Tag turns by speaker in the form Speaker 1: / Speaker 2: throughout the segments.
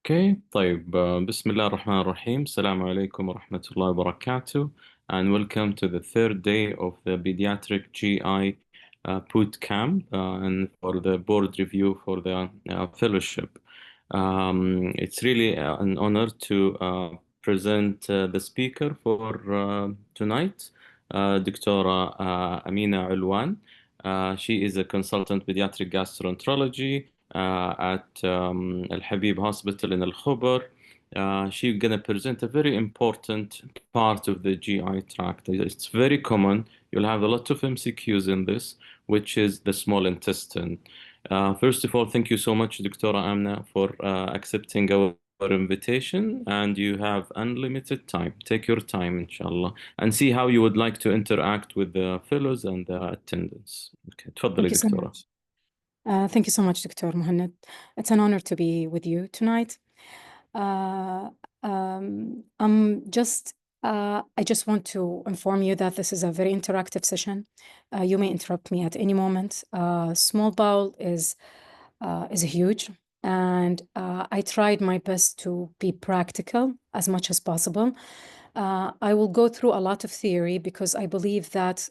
Speaker 1: اوكي طيب بسم الله الرحمن الرحيم. السلام عليكم ورحمة الله وبركاته, and welcome to the third day of the pediatric GI Bootcamp and for the board review for the fellowship. It's really an honor to present the speaker for tonight, Dr. Amina Ulwan. She is a consultant pediatric gastroenterology at Al Habib Hospital in Al Khobar. She's going to present a very important part of the GI tract. It's very common. You'll have a lot of MCQs in this, which is the small intestine. First of all, thank you so much, Dr. Amna, for accepting our invitation, and you have unlimited time. Take your time, inshallah, and see how you would like to interact with the fellows and the attendants. Okay, تفضلي
Speaker 2: Thank you so
Speaker 1: دكتورة.
Speaker 2: much. Thank you so much, Dr. Mohanad. It's an honor to be with you tonight. I just want to inform you that this is a very interactive session. You may interrupt me at any moment. Small bowel is huge, and I tried my best to be practical as much as possible. I will go through a lot of theory because I believe that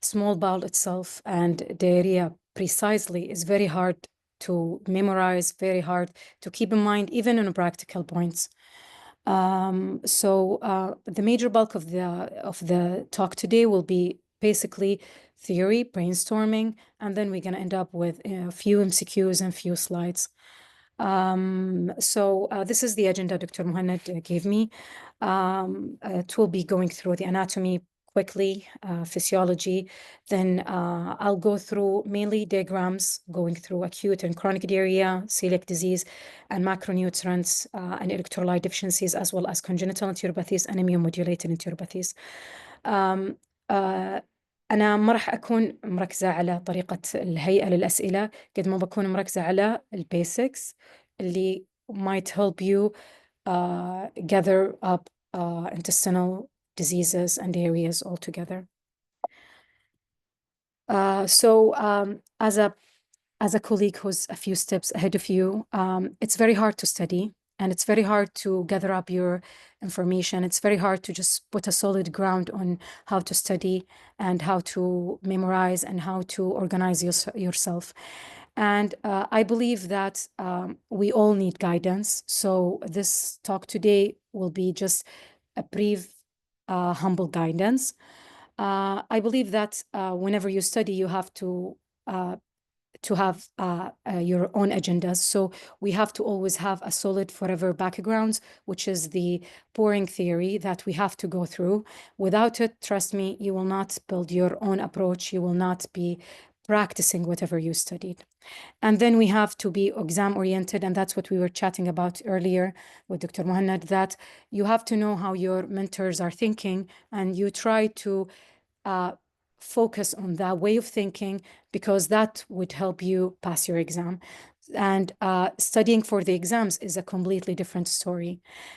Speaker 2: small bowel itself and diarrhea precisely is very hard to memorize, very hard to keep in mind, even in practical points. The major bulk of the talk today will be basically theory, brainstorming, and then we're going to end up with a few MCQs and few slides. This is the agenda Dr. Mohanad gave me. It will be going through the anatomy quickly, physiology. Then I'll go through mainly diagrams, going through acute and chronic diarrhea, celiac disease, and macronutrients and electrolyte deficiencies, as well as congenital enteropathies and immune-modulated enteropathies. أنا ما راح أكون مركزة على طريقة الهيئة للأسئلة قد ما بكون مركزة على البيسكس اللي might help you gather up intestinal diseases and areas altogether. As a colleague who's a few steps ahead of you, it's very hard to study, and it's very hard to gather up your information. It's very hard to just put a solid ground on how to study and how to memorize and how to organize yourself. And I believe that we all need guidance. So this talk today will be just a brief, humble guidance. I believe that whenever you study, you have to have your own agendas. So we have to always have a solid forever background, which is the boring theory that we have to go through. Without it, trust me, you will not build your own approach. You will not be practicing whatever you studied. And then we have to be exam oriented. And that's what we were chatting about earlier with Dr. Mohanad, that you have to know how your mentors are thinking, and you try to focus on that way of thinking, because that would help you pass your exam. And studying for the exams is a completely different story.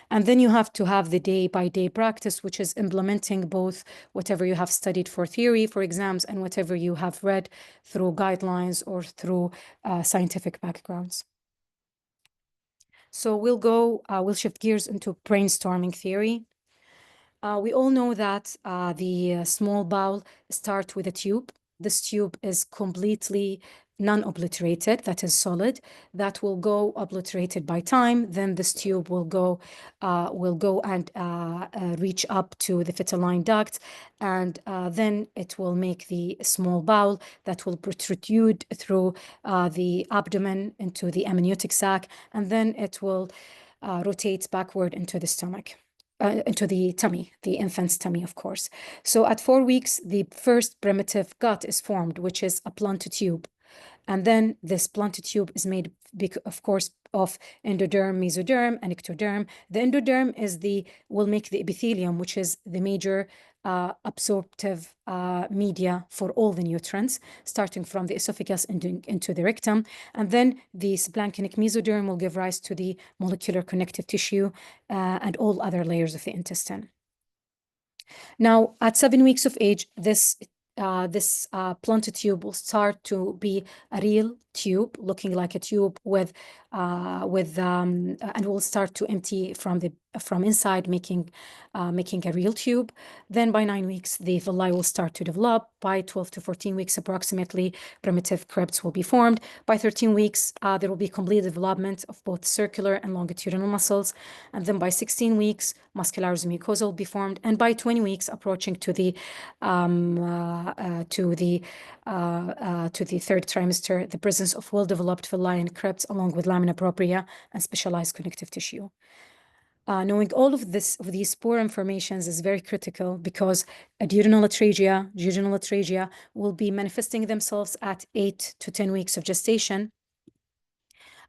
Speaker 2: And then you have to have the day-by-day practice, which is implementing both whatever you have studied for theory, for exams, and whatever you have read through guidelines or through scientific backgrounds. So we'll shift gears into brainstorming theory. We all know that the small bowel starts with a tube. This tube is completely non-obliterated, that is solid, that will go obliterated by time. Then this tube will go and reach up to the fetal duct, and then it will make the small bowel that will protrude through the abdomen into the amniotic sac, and then it will rotate backward into the stomach. Into the tummy, the infant's tummy, of course. So at 4 weeks, the first primitive gut is formed, which is a blunt tube. And then this blunt tube is made, of course, of endoderm, mesoderm, and ectoderm. The endoderm will make the epithelium, which is the major absorptive media for all the nutrients, starting from the esophagus into the rectum. And then the splanchnic mesoderm will give rise to the molecular connective tissue and all other layers of the intestine. Now, at 7 weeks of age, this blunt tube will start to be a real tube, looking like a tube and will start to empty from inside, making a real tube. Then by 9 weeks, the villi will start to develop. By 12 to 14 weeks, approximately, primitive crypts will be formed. By 13 weeks, there will be complete development of both circular and longitudinal muscles. And then by 16 weeks, muscularis mucosa will be formed. And by 20 weeks, approaching to the third trimester, the presence of well-developed villi and crypts, along with lamina propria and specialized connective tissue. Knowing all of these spore informations is very critical, because a duodenal atresia will be manifesting themselves at 8 to 10 weeks of gestation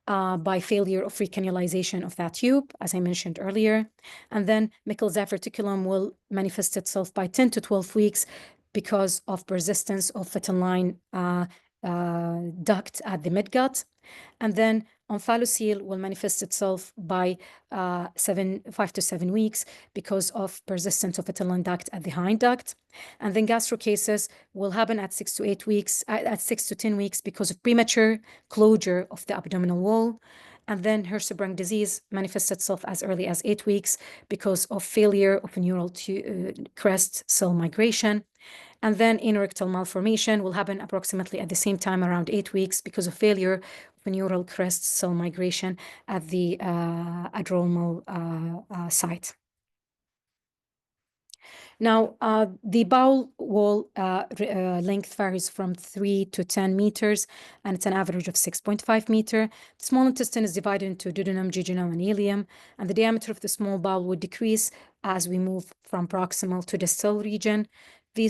Speaker 2: by failure of recannulization of that tube, as I mentioned earlier. And then Meckel's diverticulum will manifest itself by 10 to 12 weeks because of persistence of fetal line duct at the midgut. And then omphalocele will manifest itself by 5 to 7 weeks because of persistence of fetal line duct at the hind duct. And then gastrocasis will happen at 6 to 8 weeks, at 6 to 10 weeks, because of premature closure of the abdominal wall. And then Hirschsprung disease manifests itself as early as 8 weeks because of failure of a neural crest cell migration. And then anorectal malformation will happen approximately at the same time, around 8 weeks, because of failure of a neural crest cell migration at the adromal site. Now, the bowel wall length varies from 3 to 10 meters, and it's an average of 6.5 meters. The small intestine is divided into duodenum, jejunum, and ileum, and the diameter of the small bowel would decrease as we move from proximal to distal region. The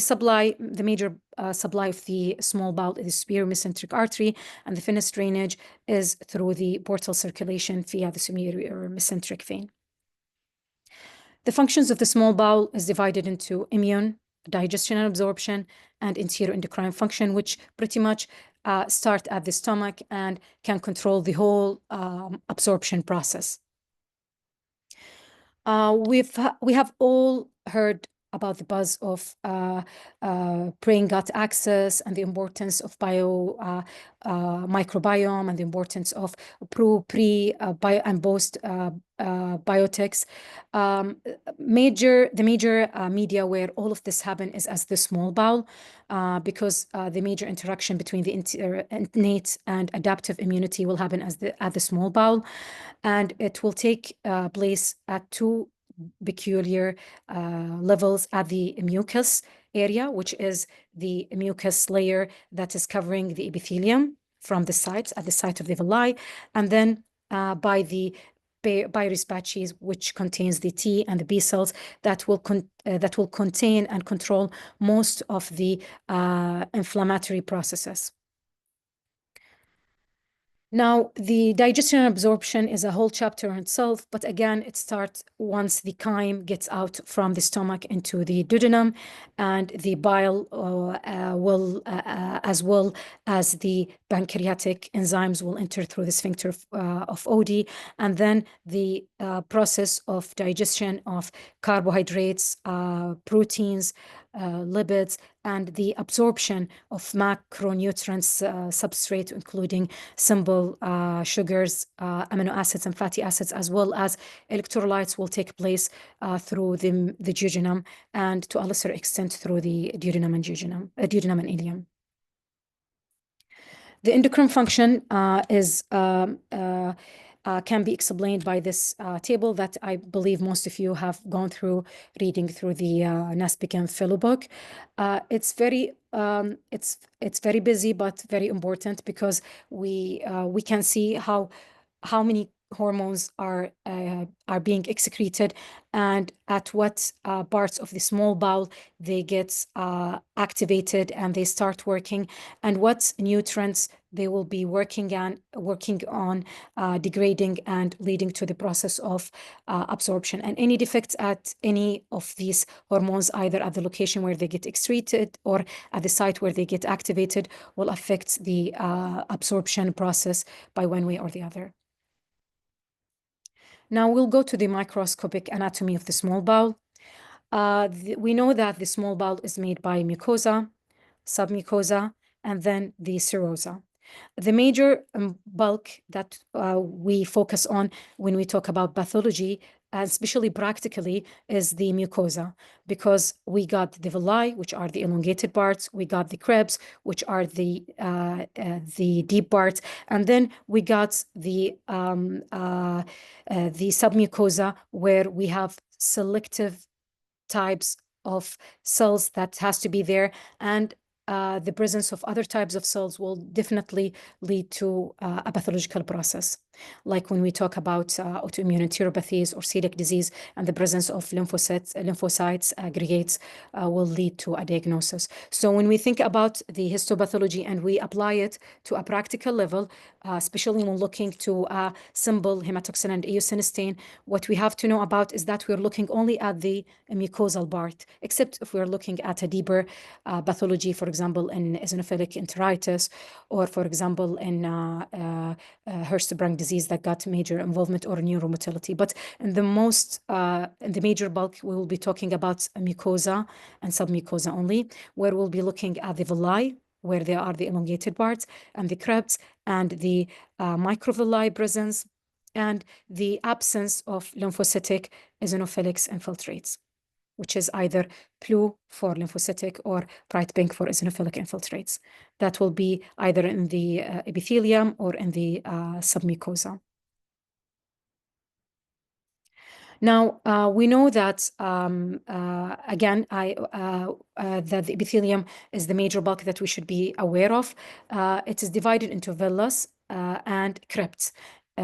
Speaker 2: major supply of the small bowel is the superior mesenteric artery, and the venous drainage is through the portal circulation via the superior mesenteric vein. The functions of the small bowel is divided into immune, digestion and absorption, and enteroendocrine function, which pretty much start at the stomach and can control the whole absorption process. We have all heard about the buzz of brain gut axis and the importance of microbiome and the importance of pre, bio, and post biotics. The major media where all of this happen is as the small bowel, because the major interaction between the innate and adaptive immunity will happen at the small bowel, and it will take place at two peculiar levels: at the mucus area, which is the mucus layer that is covering the epithelium from the sides, at the site of the villi, and then by the Peyer's patches, which contains the T and the B cells that will contain and control most of the inflammatory processes. Now, the digestion and absorption is a whole chapter in itself, but again, it starts once the chyme gets out from the stomach into the duodenum, and the bile will, as well as the pancreatic enzymes, will enter through the sphincter of Oddi, and then the process of digestion of carbohydrates, proteins, lipids, and the absorption of macronutrients substrate, including simple sugars, amino acids, and fatty acids, as well as electrolytes, will take place through the jejunum, and to a lesser extent through the duodenum and ileum. The endocrine function can be explained by this table that I believe most of you have gone through reading through the Naspican Philo book. It's very busy but very important, because we can see how many hormones are being excreted, and at what parts of the small bowel they get activated and they start working, and what nutrients they will be working on degrading and leading to the process of absorption. And any defects at any of these hormones, either at the location where they get excreted or at the site where they get activated, will affect the absorption process by one way or the other. Now we'll go to the microscopic anatomy of the small bowel. We know that the small bowel is made by mucosa, submucosa, and then the serosa. The major bulk that we focus on when we talk about pathology, especially practically, is the mucosa, because we got the villi, which are the elongated parts, we got the cribs, which are the deep parts, and then we got the submucosa, where we have selective types of cells that has to be there, and the presence of other types of cells will definitely lead to a pathological process. Like when we talk about autoimmune enteropathies or celiac disease, and the presence of lymphocytes aggregates will lead to a diagnosis. So when we think about the histopathology and we apply it to a practical level, especially when looking to a simple hematoxin and eosinophil, what we have to know about is that we're looking only at the mucosal part, except if we're looking at a deeper pathology, for example, in eosinophilic enteritis, or for example, in Hirschsprung disease that got major involvement, or neuromotility. But in the major bulk, we will be talking about mucosa and submucosa only, where we'll be looking at the villi, where there are the elongated parts, and the crypts, and the microvilli presence, and the absence of lymphocytic eosinophilic infiltrates, which is either blue for lymphocytic or bright pink for eosinophilic infiltrates. That will be either in the epithelium or in the submucosa. Now, we know that, again, that the epithelium is the major bulk that we should be aware of. It is divided into villus and crypts.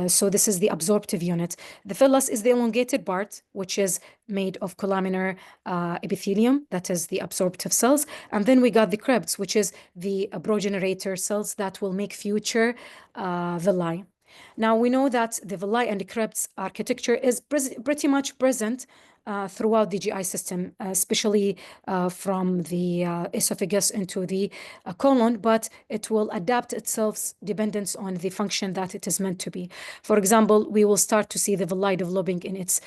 Speaker 2: So this is the absorptive unit. The villus is the elongated part, which is made of columnar epithelium, that is the absorptive cells. And then we got the crypts, which is the progenitor cells that will make future villi. Now, we know that the villi and the crypts architecture is pretty much present throughout the GI system, especially from the esophagus into the colon, but it will adapt itself dependence on the function that it is meant to be. For example, we will start to see the villi developing in its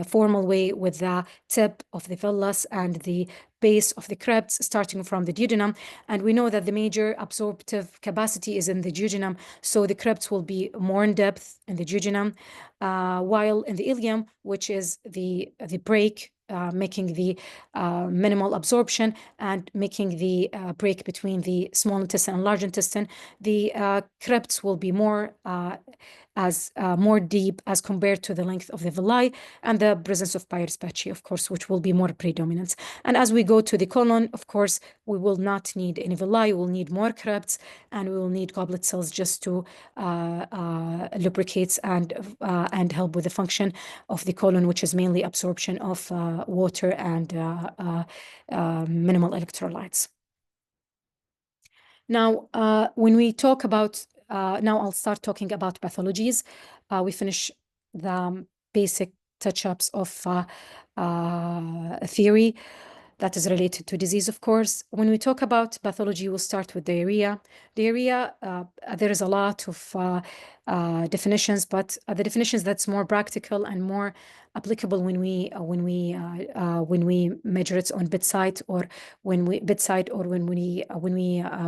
Speaker 2: formal way with the tip of the villus and the base of the crypts starting from the duodenum. And we know that the major absorptive capacity is in the duodenum, so the crypts will be more in depth in the duodenum, while in the ileum, which is the break, making the minimal absorption and making the break between the small intestine and large intestine, the crypts will be more more deep as compared to the length of the villi, and the presence of Peyer's patchy, of course, which will be more predominant. And as we go to the colon, of course, we will not need any villi, we'll need more crypts, and we will need goblet cells just to lubricate and help with the function of the colon, which is mainly absorption of water and minimal electrolytes. Now, when we talk about now I'll start talking about pathologies. We finish the basic touch-ups of theory that is related to disease, of course. When we talk about pathology, we'll start with diarrhea. Diarrhea, there is a lot of definitions, but the definitions that's more practical and more applicable when we measure it on bedside, or when we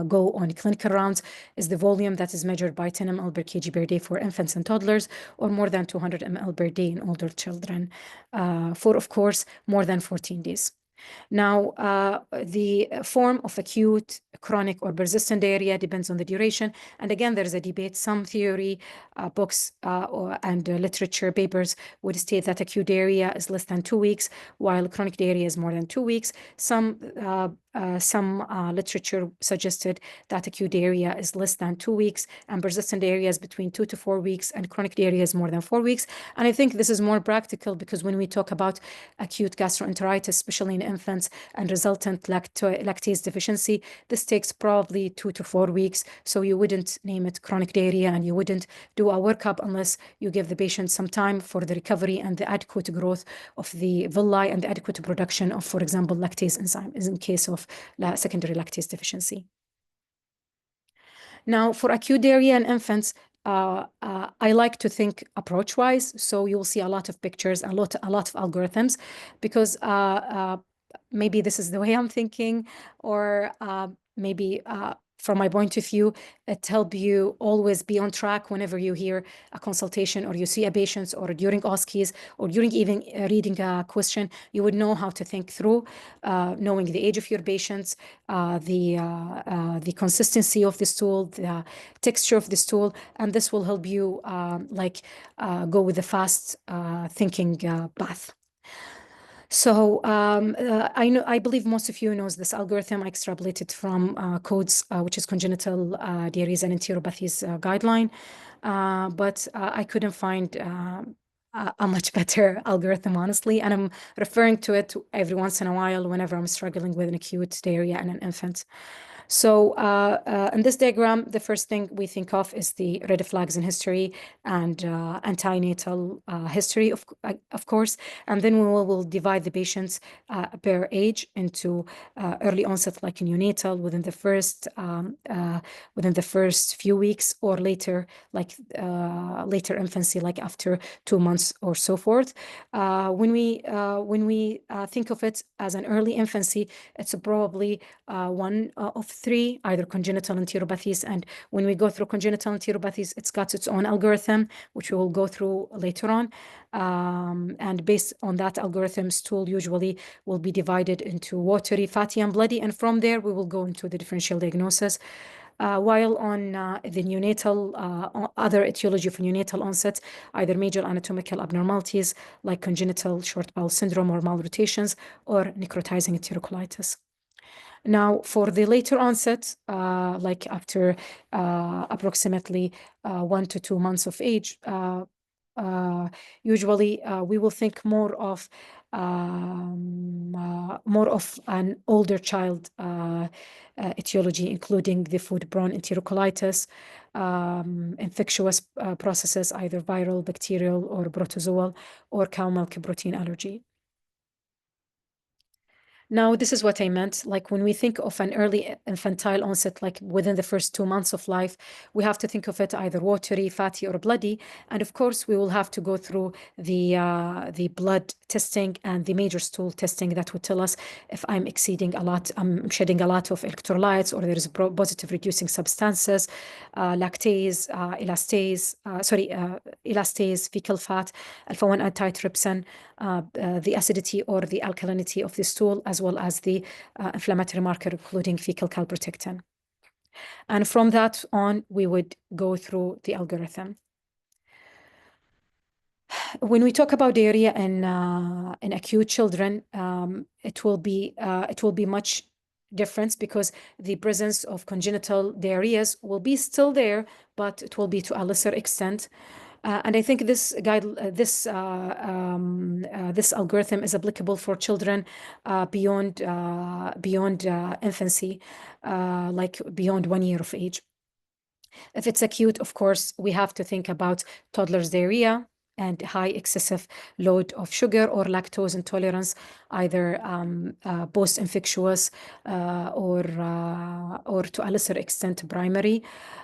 Speaker 2: go on clinical rounds, is the volume that is measured by 10 ml per kg per day for infants and toddlers, or more than 200 ml per day in older children, for, of course, more than 14 days. Now, the form of acute, chronic, or persistent diarrhea depends on the duration. And again, there's a debate. Some theory books and literature papers would state that acute diarrhea is less than 2 weeks, while chronic diarrhea is more than 2 weeks. Some literature suggested that acute diarrhea is less than 2 weeks, and persistent diarrhea is between 2 to 4 weeks, and chronic diarrhea is more than 4 weeks. And I think this is more practical because when we talk about acute gastroenteritis, especially in infants, and resultant lactase deficiency, this takes probably 2 to 4 weeks. So you wouldn't name it chronic diarrhea, and you wouldn't do a workup unless you give the patient some time for the recovery and the adequate growth of the villi and the adequate production of, for example, lactase enzyme, is in case of secondary lactase deficiency. Now, for acute diarrhea in infants, I like to think approach-wise. So you'll see a lot of pictures, a lot of algorithms, because maybe this is the way I'm thinking, or maybe from my point of view, it helps you always be on track whenever you hear a consultation or you see a patient or during OSCEs or during even reading a question, you would know how to think through, knowing the age of your patients, the consistency of the stool, the texture of the stool, and this will help you go with the fast thinking path. So I believe most of you knows this algorithm. I extrapolated from CODES, which is Congenital Diarrheas and Enteropathies Guideline, but I couldn't find a much better algorithm, honestly, and I'm referring to it every once in a while whenever I'm struggling with an acute diarrhea in an infant. So in this diagram, the first thing we think of is the red flags in history and antenatal history, of course. And then we will divide the patients per age into early onset, like neonatal, within the first few weeks, or later, like later infancy, like after 2 months or so forth. When we think of it as an early infancy, it's probably one of 3, either congenital enteropathies. And when we go through congenital enteropathies, it's got its own algorithm, which we will go through later on. And based on that algorithm, stool usually will be divided into watery, fatty, and bloody. And from there, we will go into the differential diagnosis. While on the neonatal, other etiology for neonatal onset, either major anatomical abnormalities like congenital short bowel syndrome or malrotations, or necrotizing enterocolitis. Now, for the later onset, like after approximately 1 to 2 months of age, usually we will think more of an older child etiology, including the food-borne enterocolitis, infectious processes, either viral, bacterial, or protozoal, or cow milk protein allergy. Now, this is what I meant. Like when we think of an early infantile onset, like within the first 2 months of life, we have to think of it either watery, fatty, or bloody. And of course, we will have to go through the blood testing and the major stool testing that would tell us if I'm exceeding a lot, I'm shedding a lot of electrolytes, or there is positive reducing substances, lactase, elastase, fecal fat, alpha-1 antitrypsin, the acidity or the alkalinity of the stool, as well as the inflammatory marker, including fecal calprotectin. And from that on, we would go through the algorithm. When we talk about diarrhea in acute children, it will be much different, because the presence of congenital diarrheas will be still there, but it will be to a lesser extent. And I think this algorithm is applicable for children beyond infancy, like beyond 1 year of age. If it's acute, of course, we have to think about toddler's diarrhea and high excessive load of sugar or lactose intolerance, either post-infectious or to a lesser extent primary.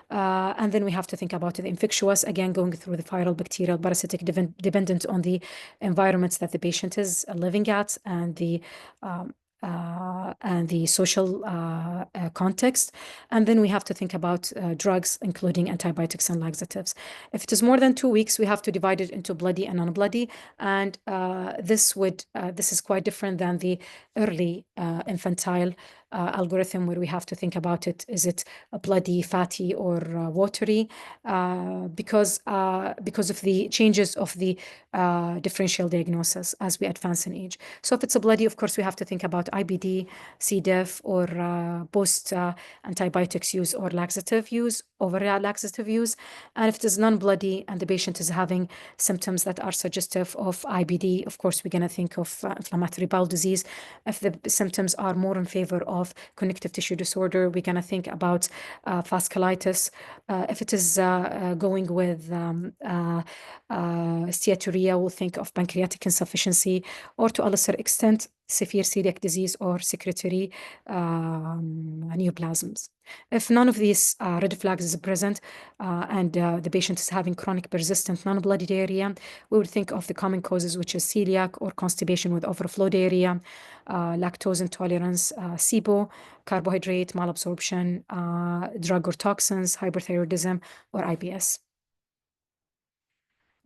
Speaker 2: And then we have to think about the infectious, again, going through the viral, bacterial, parasitic, dependent on the environments that the patient is living at and the social context. And then we have to think about drugs, including antibiotics and laxatives. If it is more than 2 weeks, we have to divide it into bloody and non-bloody. And this is quite different than the early infantile algorithm, where we have to think about it. Is it a bloody, fatty, or watery? Because of the changes of the differential diagnosis as we advance in age. So if it's a bloody, of course, we have to think about IBD, C. diff, or post antibiotics use or laxative use, overall laxative use. And if it is non-bloody and the patient is having symptoms that are suggestive of IBD, of course, we're going to think of inflammatory bowel disease. If the symptoms are more in favor of connective tissue disorder, we're going to think about vasculitis. If it is going with steatorrhea, we'll think of pancreatic insufficiency, or to a lesser extent, severe celiac disease or secretory neoplasms. If none of these red flags is present and the patient is having chronic persistent non-bloody diarrhea, we would think of the common causes, which is celiac or constipation with overflow diarrhea, lactose intolerance, SIBO, carbohydrate malabsorption, drug or toxins, hyperthyroidism, or IBS.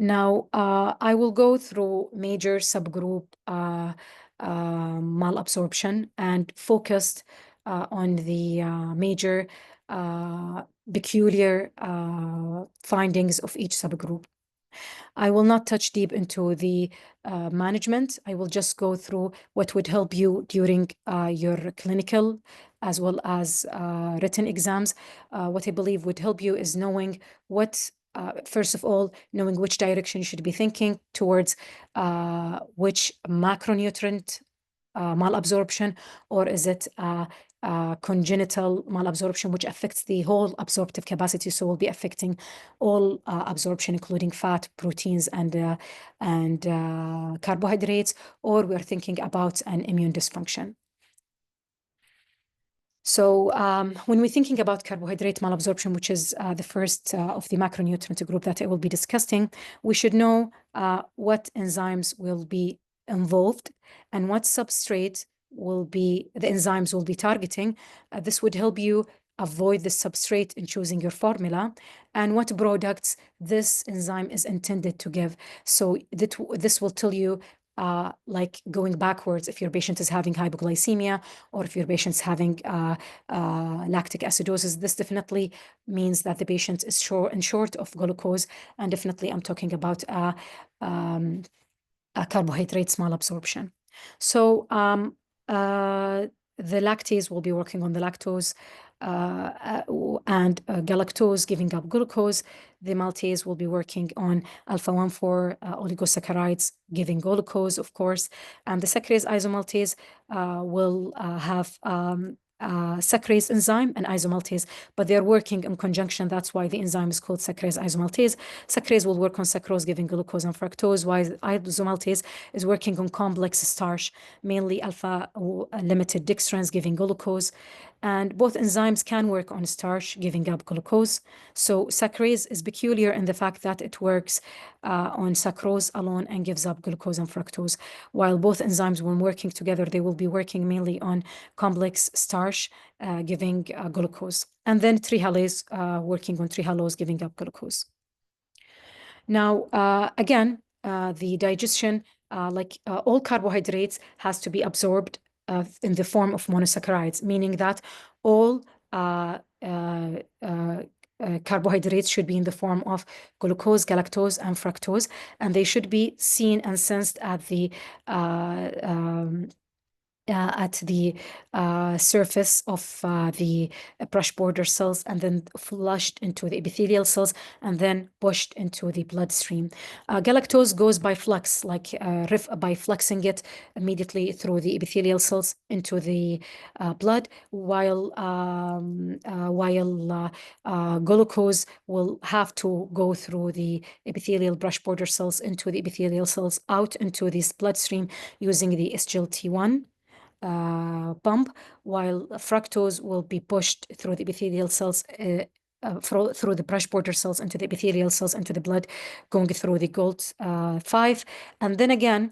Speaker 2: Now, I will go through major subgroup malabsorption and focused on the major peculiar findings of each subgroup. I will not touch deep into the management. I will just go through what would help you during your clinical as well as written exams. What I believe would help you is knowing what first of all, knowing which direction you should be thinking towards which macronutrient malabsorption, or is it congenital malabsorption, which affects the whole absorptive capacity, so will be affecting all absorption, including fat, proteins, and carbohydrates, or we're thinking about an immune dysfunction. So when we're thinking about carbohydrate malabsorption, which is the first of the macronutrient group that I will be discussing, we should know what enzymes will be involved and what substrate the enzymes will be targeting. This would help you avoid the substrate in choosing your formula and what products this enzyme is intended to give. So this will tell you like going backwards, if your patient is having hypoglycemia or if your patient's having lactic acidosis, this definitely means that the patient is short of glucose, and definitely I'm talking about carbohydrates malabsorption. So the lactase will be working on the lactose and galactose, giving up glucose. The maltase will be working on alpha-1,4 oligosaccharides, giving glucose, of course. And the saccharase isomaltase will have saccharase enzyme and isomaltase, but they're working in conjunction. That's why the enzyme is called saccharase isomaltase. Saccharase will work on sucrose, giving glucose and fructose, while isomaltase is working on complex starch, mainly alpha-limited dextrins, giving glucose. And both enzymes can work on starch, giving up glucose. So saccharase is peculiar in the fact that it works on sucrose alone and gives up glucose and fructose. While both enzymes, when working together, they will be working mainly on complex starch, giving glucose. And then trehalase working on trehalose, giving up glucose. Now, again, the digestion, like all carbohydrates, has to be absorbed in the form of monosaccharides, meaning that all carbohydrates should be in the form of glucose, galactose, and fructose, and they should be seen and sensed at the surface of the brush border cells, and then flushed into the epithelial cells, and then pushed into the bloodstream. Galactose goes by flux, like by fluxing it immediately through the epithelial cells into the blood, while glucose will have to go through the epithelial brush border cells into the epithelial cells out into this bloodstream using the SGLT1 pump, while fructose will be pushed through the epithelial cells, through the brush border cells into the epithelial cells into the blood, going through the GOLT5. And then again,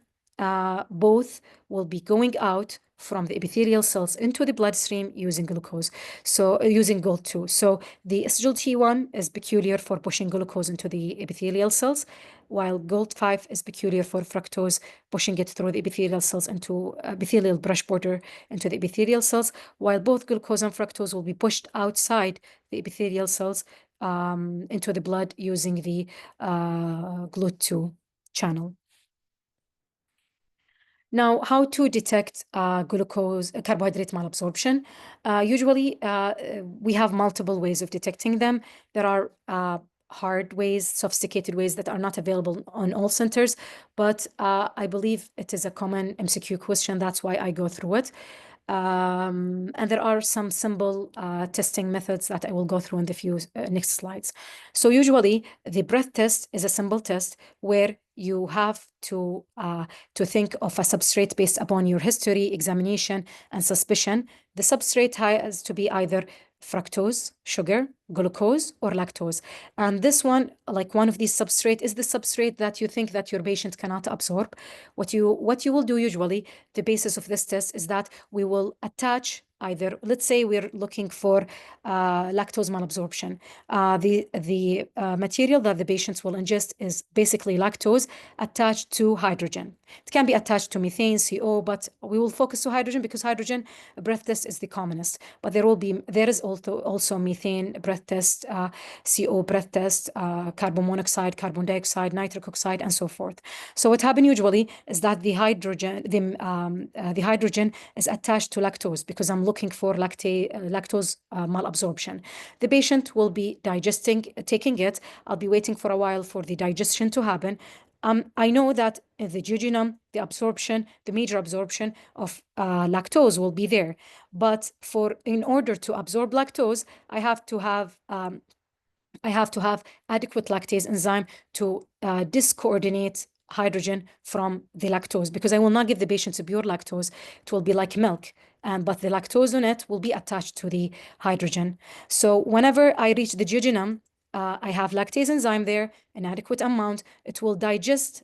Speaker 2: both will be going out from the epithelial cells into the bloodstream using glucose, so using GOLT2. So the SGLT1 is peculiar for pushing glucose into the epithelial cells, while GOLT5 is peculiar for fructose, pushing it through the epithelial cells into epithelial brush border into the epithelial cells, while both glucose and fructose will be pushed outside the epithelial cells into the blood using the GLUT2 channel. Now, how to detect carbohydrate malabsorption? Usually, we have multiple ways of detecting them. There are hard ways, sophisticated ways that are not available on all centers, but I believe it is a common MCQ question. That's why I go through it. And there are some simple testing methods that I will go through in the few next slides. So usually the breath test is a simple test where you have to think of a substrate based upon your history, examination, and suspicion. The substrate has to be either fructose, sugar, glucose, or lactose. And this one, like one of these substrate, is the substrate that you think that your patient cannot absorb. What you will do usually, the basis of this test is that we will attach either, let's say we're looking for lactose malabsorption. The material that the patients will ingest is basically lactose attached to hydrogen. It can be attached to methane, CO, but we will focus to hydrogen because hydrogen breath test is the commonest. But there is also methane breath test, CO breath test, carbon monoxide, carbon dioxide, nitric oxide, and so forth. So what happens usually is that the hydrogen is attached to lactose because I'm looking for lactose malabsorption. The patient will be taking it. I'll be waiting for a while for the digestion to happen. I know that in the jejunum, the major absorption of lactose will be there. But in order to absorb lactose, I have to have adequate lactase enzyme to discoordinate hydrogen from the lactose, because I will not give the patient a pure lactose. It will be like milk, but the lactose on it will be attached to the hydrogen. So whenever I reach the jejunum, I have lactase enzyme there, an adequate amount. It will digest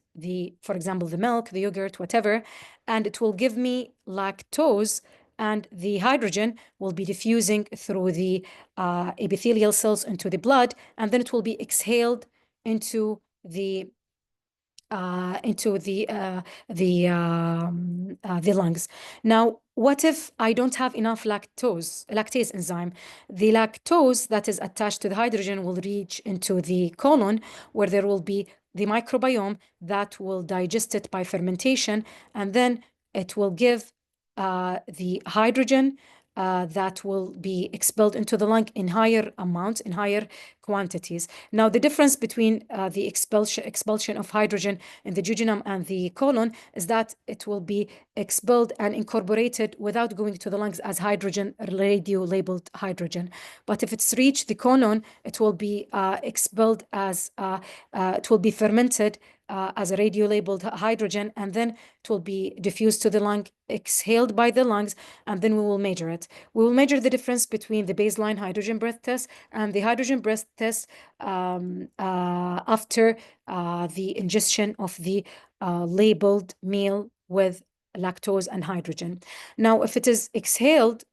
Speaker 2: for example, the milk, the yogurt, whatever, and it will give me lactose, and the hydrogen will be diffusing through the epithelial cells into the blood, and then it will be exhaled into the lungs. Now, what if I don't have enough lactase enzyme? The lactose that is attached to the hydrogen will reach into the colon, where there will be the microbiome that will digest it by fermentation, and then it will give the hydrogen that will be expelled into the lung in higher amounts, in higher quantities. Now, the difference between the expulsion of hydrogen in the jejunum and the colon is that it will be expelled and incorporated without going to the lungs as hydrogen, radio-labeled hydrogen. But if it's reached the colon, it will be expelled as, it will be fermented as a radio-labeled hydrogen, and then it will be diffused to the lung, exhaled by the lungs, and then we will measure it. We will measure the difference between the baseline hydrogen breath test and the hydrogen breath test after the ingestion of the labeled meal with lactose and hydrogen. Now, if it is exhaled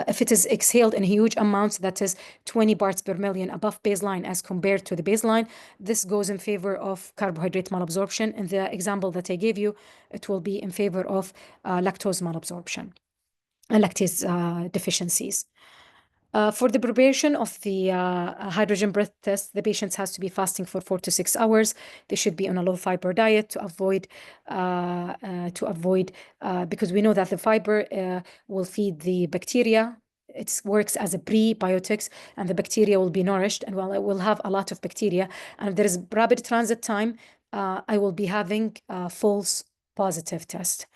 Speaker 2: if it is exhaled in huge amounts, that is 20 parts per million above baseline as compared to the baseline, this goes in favor of carbohydrate malabsorption. In the example that I gave you, it will be in favor of lactose malabsorption and lactase deficiencies. For the preparation of the hydrogen breath test, the patient has to be fasting for 4 to 6 hours. They should be on a low fiber diet to avoid because we know that the fiber will feed the bacteria. It works as a prebiotics, and the bacteria will be nourished, and it will have a lot of bacteria. And if there is rapid transit time, I will be having a false positive test.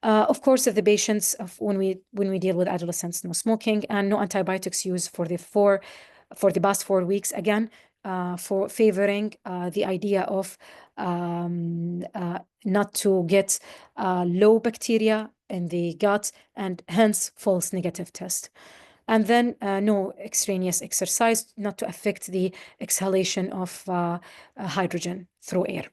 Speaker 2: Of course, if the patients, when we deal with adolescents, no smoking and no antibiotics used for the past 4 weeks, again, for favoring the idea of not to get low bacteria in the gut, and hence false negative test. And then no extraneous exercise, not to affect the exhalation of hydrogen through air.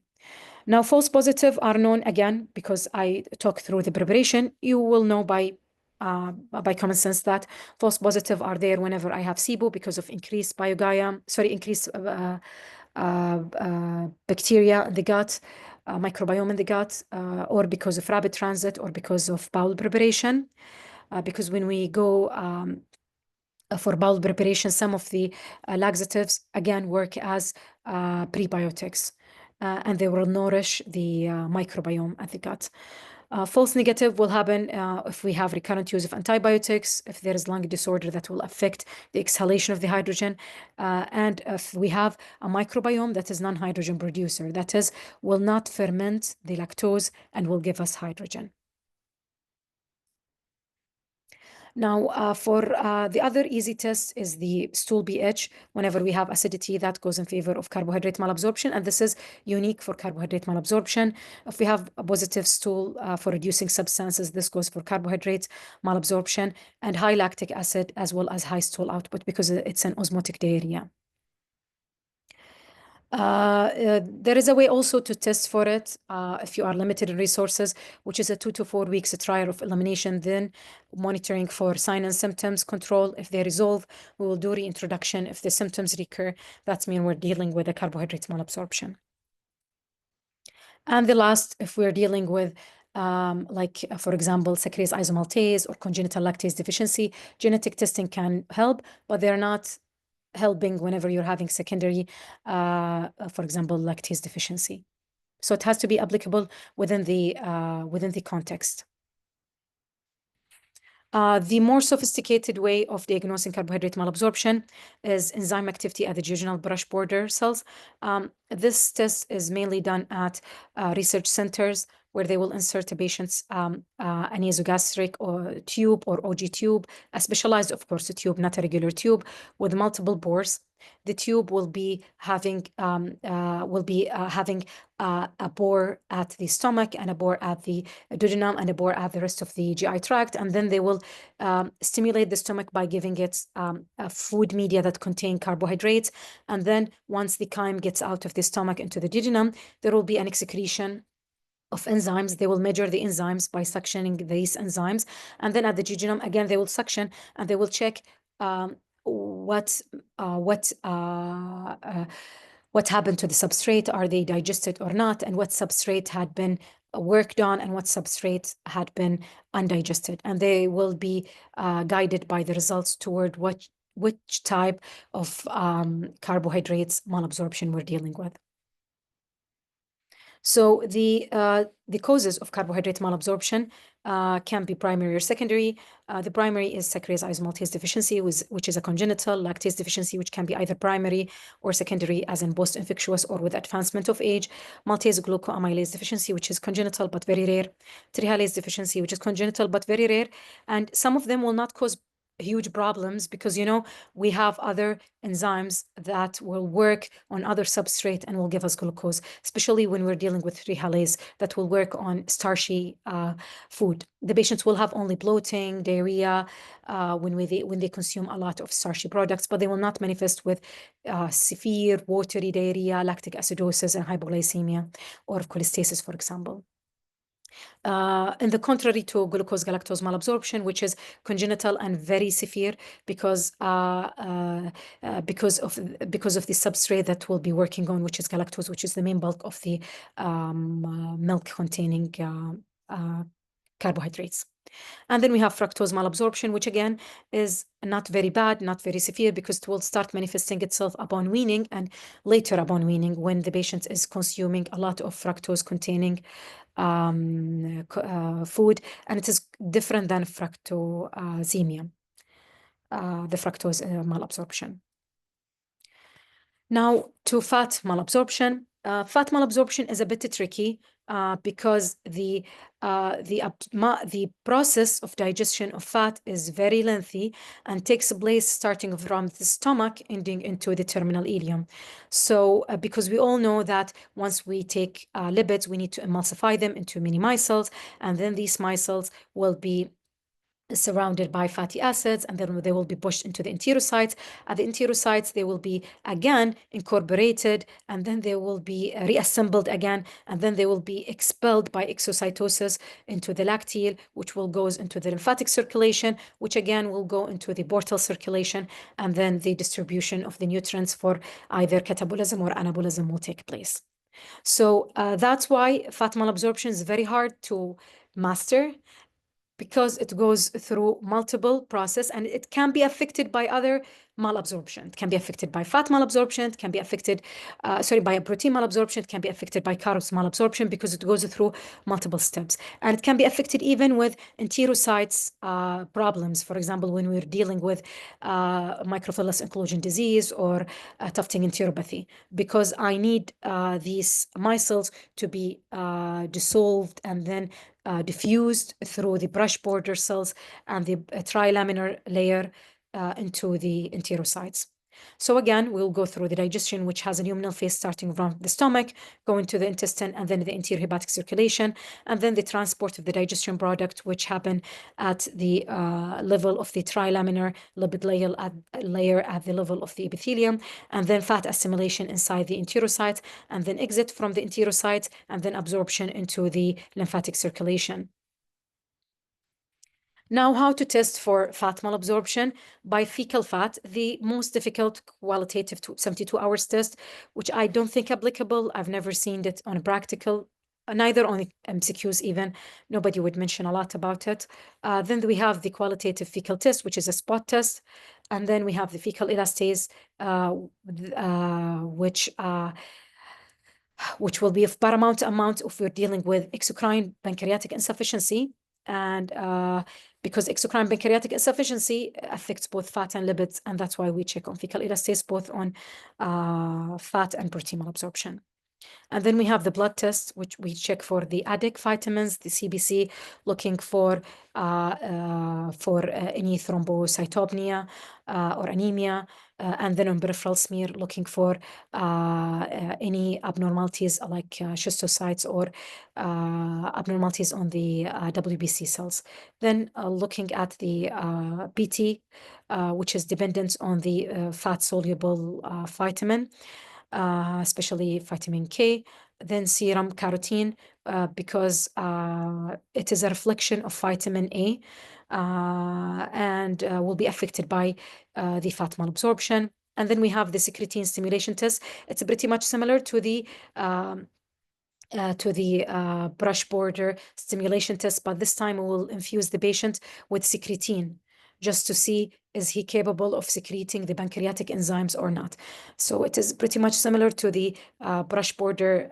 Speaker 2: Now, false positive are known, again, because I talk through the preparation. You will know by common sense that false positive are there whenever I have SIBO because of increased increased bacteria in the gut, microbiome in the gut, or because of rapid transit, or because of bowel preparation. Because when we go for bowel preparation, some of the laxatives, again, work as prebiotics. And they will nourish the microbiome at the gut. False negative will happen if we have recurrent use of antibiotics, if there is lung disorder that will affect the exhalation of the hydrogen, and if we have a microbiome that is non-hydrogen producer, that is, will not ferment the lactose and will give us hydrogen. Now, for the other easy test is the stool pH. Whenever we have acidity, that goes in favor of carbohydrate malabsorption, and this is unique for carbohydrate malabsorption. If we have a positive stool for reducing substances, this goes for carbohydrate malabsorption, and high lactic acid as well as high stool output because it's an osmotic diarrhea. There is a way also to test for it if you are limited in resources, which is a 2 to 4 weeks trial of elimination, then monitoring for sign and symptoms control. If they resolve, we will do reintroduction. If the symptoms recur, that's mean we're dealing with a carbohydrate malabsorption. And the last, if we're dealing with for example, saccharase isomaltase or congenital lactase deficiency, genetic testing can help, but they're not helping whenever you're having secondary, for example, lactase deficiency. So it has to be applicable within the context. The more sophisticated way of diagnosing carbohydrate malabsorption is enzyme activity at the jejunal brush border cells. This test is mainly done at research centers where they will insert a patient's a nasogastric or tube or OG tube, a specialized, of course, a tube, not a regular tube, with multiple bores. The tube will be having a bore at the stomach and a bore at the duodenum and a bore at the rest of the GI tract, and then they will stimulate the stomach by giving it a food media that contain carbohydrates, and then once the chyme gets out of the stomach into the duodenum, there will be an excretion of enzymes. They will measure the enzymes by suctioning these enzymes, and then at the jejunum again they will suction and they will check what happened to the substrate. Are they digested or not, and what substrate had been worked on and what substrate had been undigested, and they will be guided by the results toward which type of carbohydrates malabsorption we're dealing with. So the causes of carbohydrate malabsorption can be primary or secondary. The primary is saccharase isomaltase deficiency, which is a congenital, lactase deficiency, which can be either primary or secondary, as in post-infectious or with advancement of age. Maltase glucoamylase deficiency, which is congenital but very rare. Trihalase deficiency, which is congenital but very rare. And some of them will not cause huge problems because, you know, we have other enzymes that will work on other substrate and will give us glucose, especially when we're dealing with trihalase that will work on starchy food. The patients will have only bloating, diarrhea when they consume a lot of starchy products, but they will not manifest with severe watery diarrhea, lactic acidosis, and hypoglycemia, or cholestasis, for example. In the contrary to glucose galactose malabsorption, which is congenital and very severe because of the substrate that we'll be working on, which is galactose, which is the main bulk of the milk-containing carbohydrates. And then we have fructose malabsorption, which again is not very bad, not very severe, because it will start manifesting itself upon weaning and later upon weaning when the patient is consuming a lot of fructose containing food, and it is different than fructosemia, the fructose malabsorption. Now to fat malabsorption. Fat malabsorption is a bit tricky because the process of digestion of fat is very lengthy and takes place starting from the stomach ending into the terminal ileum. So because we all know that once we take lipids, we need to emulsify them into mini micelles, and then these micelles will be surrounded by fatty acids, and then they will be pushed into the enterocytes. At the enterocytes, they will be again incorporated, and then they will be reassembled again, and then they will be expelled by exocytosis into the lacteal, which will go into the lymphatic circulation, which again will go into the portal circulation, and then the distribution of the nutrients for either catabolism or anabolism will take place. So that's why fat malabsorption is very hard to master, because it goes through multiple processes and it can be affected by other malabsorption. It can be affected by fat malabsorption, it can be affected, by a protein malabsorption, it can be affected by carbs malabsorption because it goes through multiple steps. And it can be affected even with enterocytes problems. For example, when we're dealing with microvillus inclusion disease or tufting enteropathy, because I need these micelles to be dissolved and then diffused through the brush border cells and the trilaminar layer into the enterocytes. So again, we'll go through the digestion, which has a luminal phase starting from the stomach, going to the intestine, and then the anterior hepatic circulation, and then the transport of the digestion product, which happen at the level of the trilaminar lipid layer at the level of the epithelium, and then fat assimilation inside the enterocyte, and then exit from the enterocyte, and then absorption into the lymphatic circulation. Now, how to test for fat malabsorption? By fecal fat, the most difficult qualitative 72 hours test, which I don't think applicable. I've never seen it on a practical, neither on the MCQs even. Nobody would mention a lot about it. Then we have the qualitative fecal test, which is a spot test. And then we have the fecal elastase, which will be of paramount amount if we're dealing with exocrine pancreatic insufficiency. And because exocrine pancreatic insufficiency affects both fat and lipids, and that's why we check on fecal elastase both on fat and protein malabsorption. And then we have the blood test, which we check for the ADIC vitamins, the CBC, looking for any thrombocytopenia or anemia, and then on peripheral smear, looking for any abnormalities like schistocytes or abnormalities on the WBC cells. Then looking at the PT, which is dependent on the fat-soluble vitamin, especially vitamin K, then serum carotene, because it is a reflection of vitamin A and will be affected by the fat malabsorption. And then we have the secretin stimulation test. It's pretty much similar to the brush border stimulation test, but this time we will infuse the patient with secretin just to see is he capable of secreting the pancreatic enzymes or not. So it is pretty much similar to the brush border,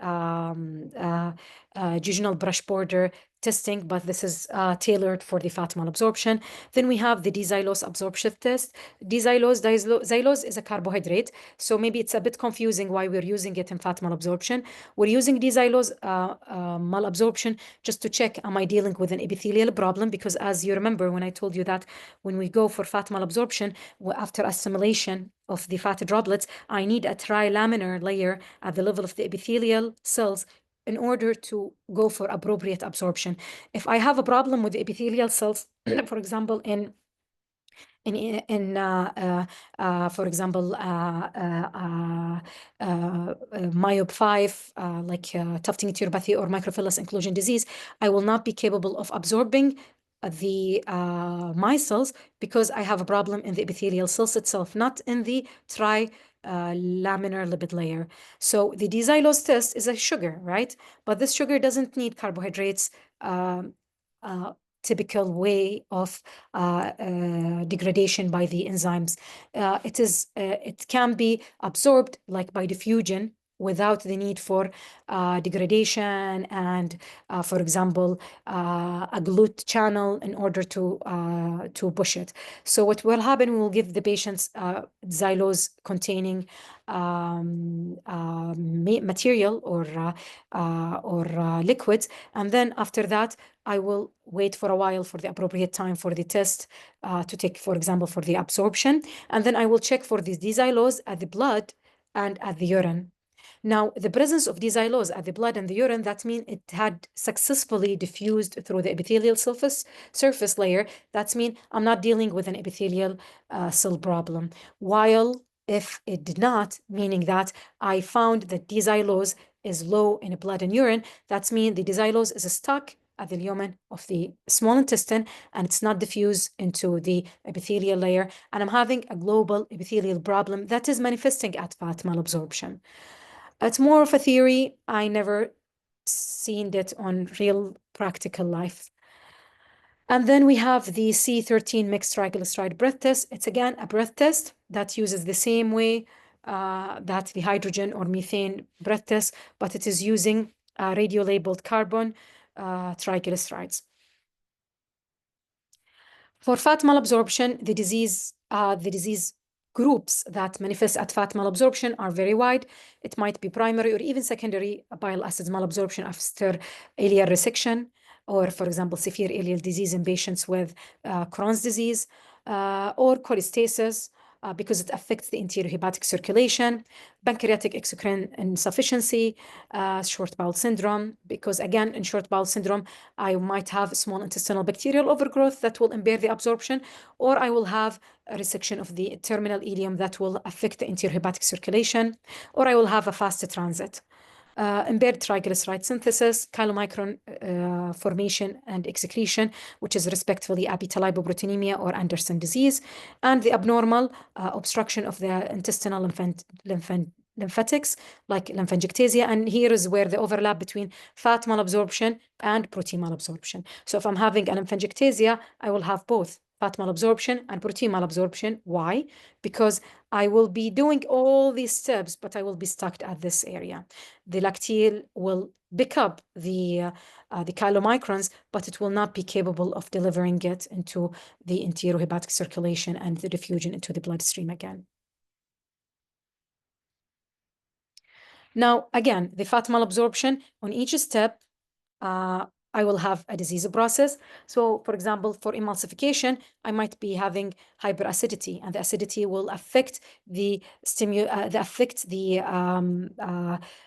Speaker 2: jejunal brush border testing, but this is tailored for the fat malabsorption. Then we have the D-xylose absorption test. Xylose is a carbohydrate, so maybe it's a bit confusing why we're using it in fat malabsorption. We're using D-xylose malabsorption just to check, am I dealing with an epithelial problem? Because as you remember, when I told you that when we go for fat malabsorption, after assimilation of the fat droplets, I need a trilaminar layer at the level of the epithelial cells in order to go for appropriate absorption. If I have a problem with the epithelial cells, for example, for example, myop 5, like tufting enteropathy or microphyllis inclusion disease, I will not be capable of absorbing the micelles because I have a problem in the epithelial cells itself, not in the laminar lipid layer. So the D-xylose test is a sugar, right? But this sugar doesn't need carbohydrates, typical way of degradation by the enzymes. It can be absorbed like by diffusion without the need for degradation and, for example, a GLUT channel in order to push it. So what will happen, we will give the patients xylose containing material or liquids, and then after that I will wait for a while for the appropriate time for the test to take, for example, for the absorption, and then I will check for the D-xylose at the blood and at the urine. Now, the presence of D-xylose at the blood and the urine, that means it had successfully diffused through the epithelial surface layer. That means I'm not dealing with an epithelial cell problem. While if it did not, meaning that I found that D-xylose is low in blood and urine, that means the D-xylose is stuck at the lumen of the small intestine and it's not diffused into the epithelial layer, and I'm having a global epithelial problem that is manifesting at fat malabsorption. It's more of a theory. I never seen it on real practical life. And then we have the C13 mixed triglyceride breath test. It's again a breath test that uses the same way that the hydrogen or methane breath test, but it is using radio-labeled carbon triglycerides. For fat malabsorption, the disease groups that manifest at fat malabsorption are very wide. It might be primary or even secondary bile acids malabsorption after ileal resection. or, for example, severe ileal disease in patients with Crohn's disease, or cholestasis, because it affects the interior hepatic circulation, pancreatic exocrine insufficiency, short bowel syndrome, because again, in short bowel syndrome, I might have small intestinal bacterial overgrowth that will impair the absorption, or I will have a resection of the terminal ileum that will affect the interior hepatic circulation, or I will have a fast transit. Impaired triglyceride synthesis, chylomicron formation and excretion, which is respectively abetalipoproteinemia or Anderson disease, and the abnormal obstruction of the intestinal lymphatics, like lymphangiectasia. And here is where the overlap between fat malabsorption and protein malabsorption. So if I'm having a lymphangiectasia, I will have both fat malabsorption and protein malabsorption. Why? Because I will be doing all these steps, but I will be stuck at this area. The lacteal will pick up the chylomicrons, but it will not be capable of delivering it into the enterohepatic circulation and the diffusion into the bloodstream again. Now, again, the fat malabsorption on each step, I will have a disease process. So, for example, for emulsification, I might be having hyperacidity, and the acidity will affect the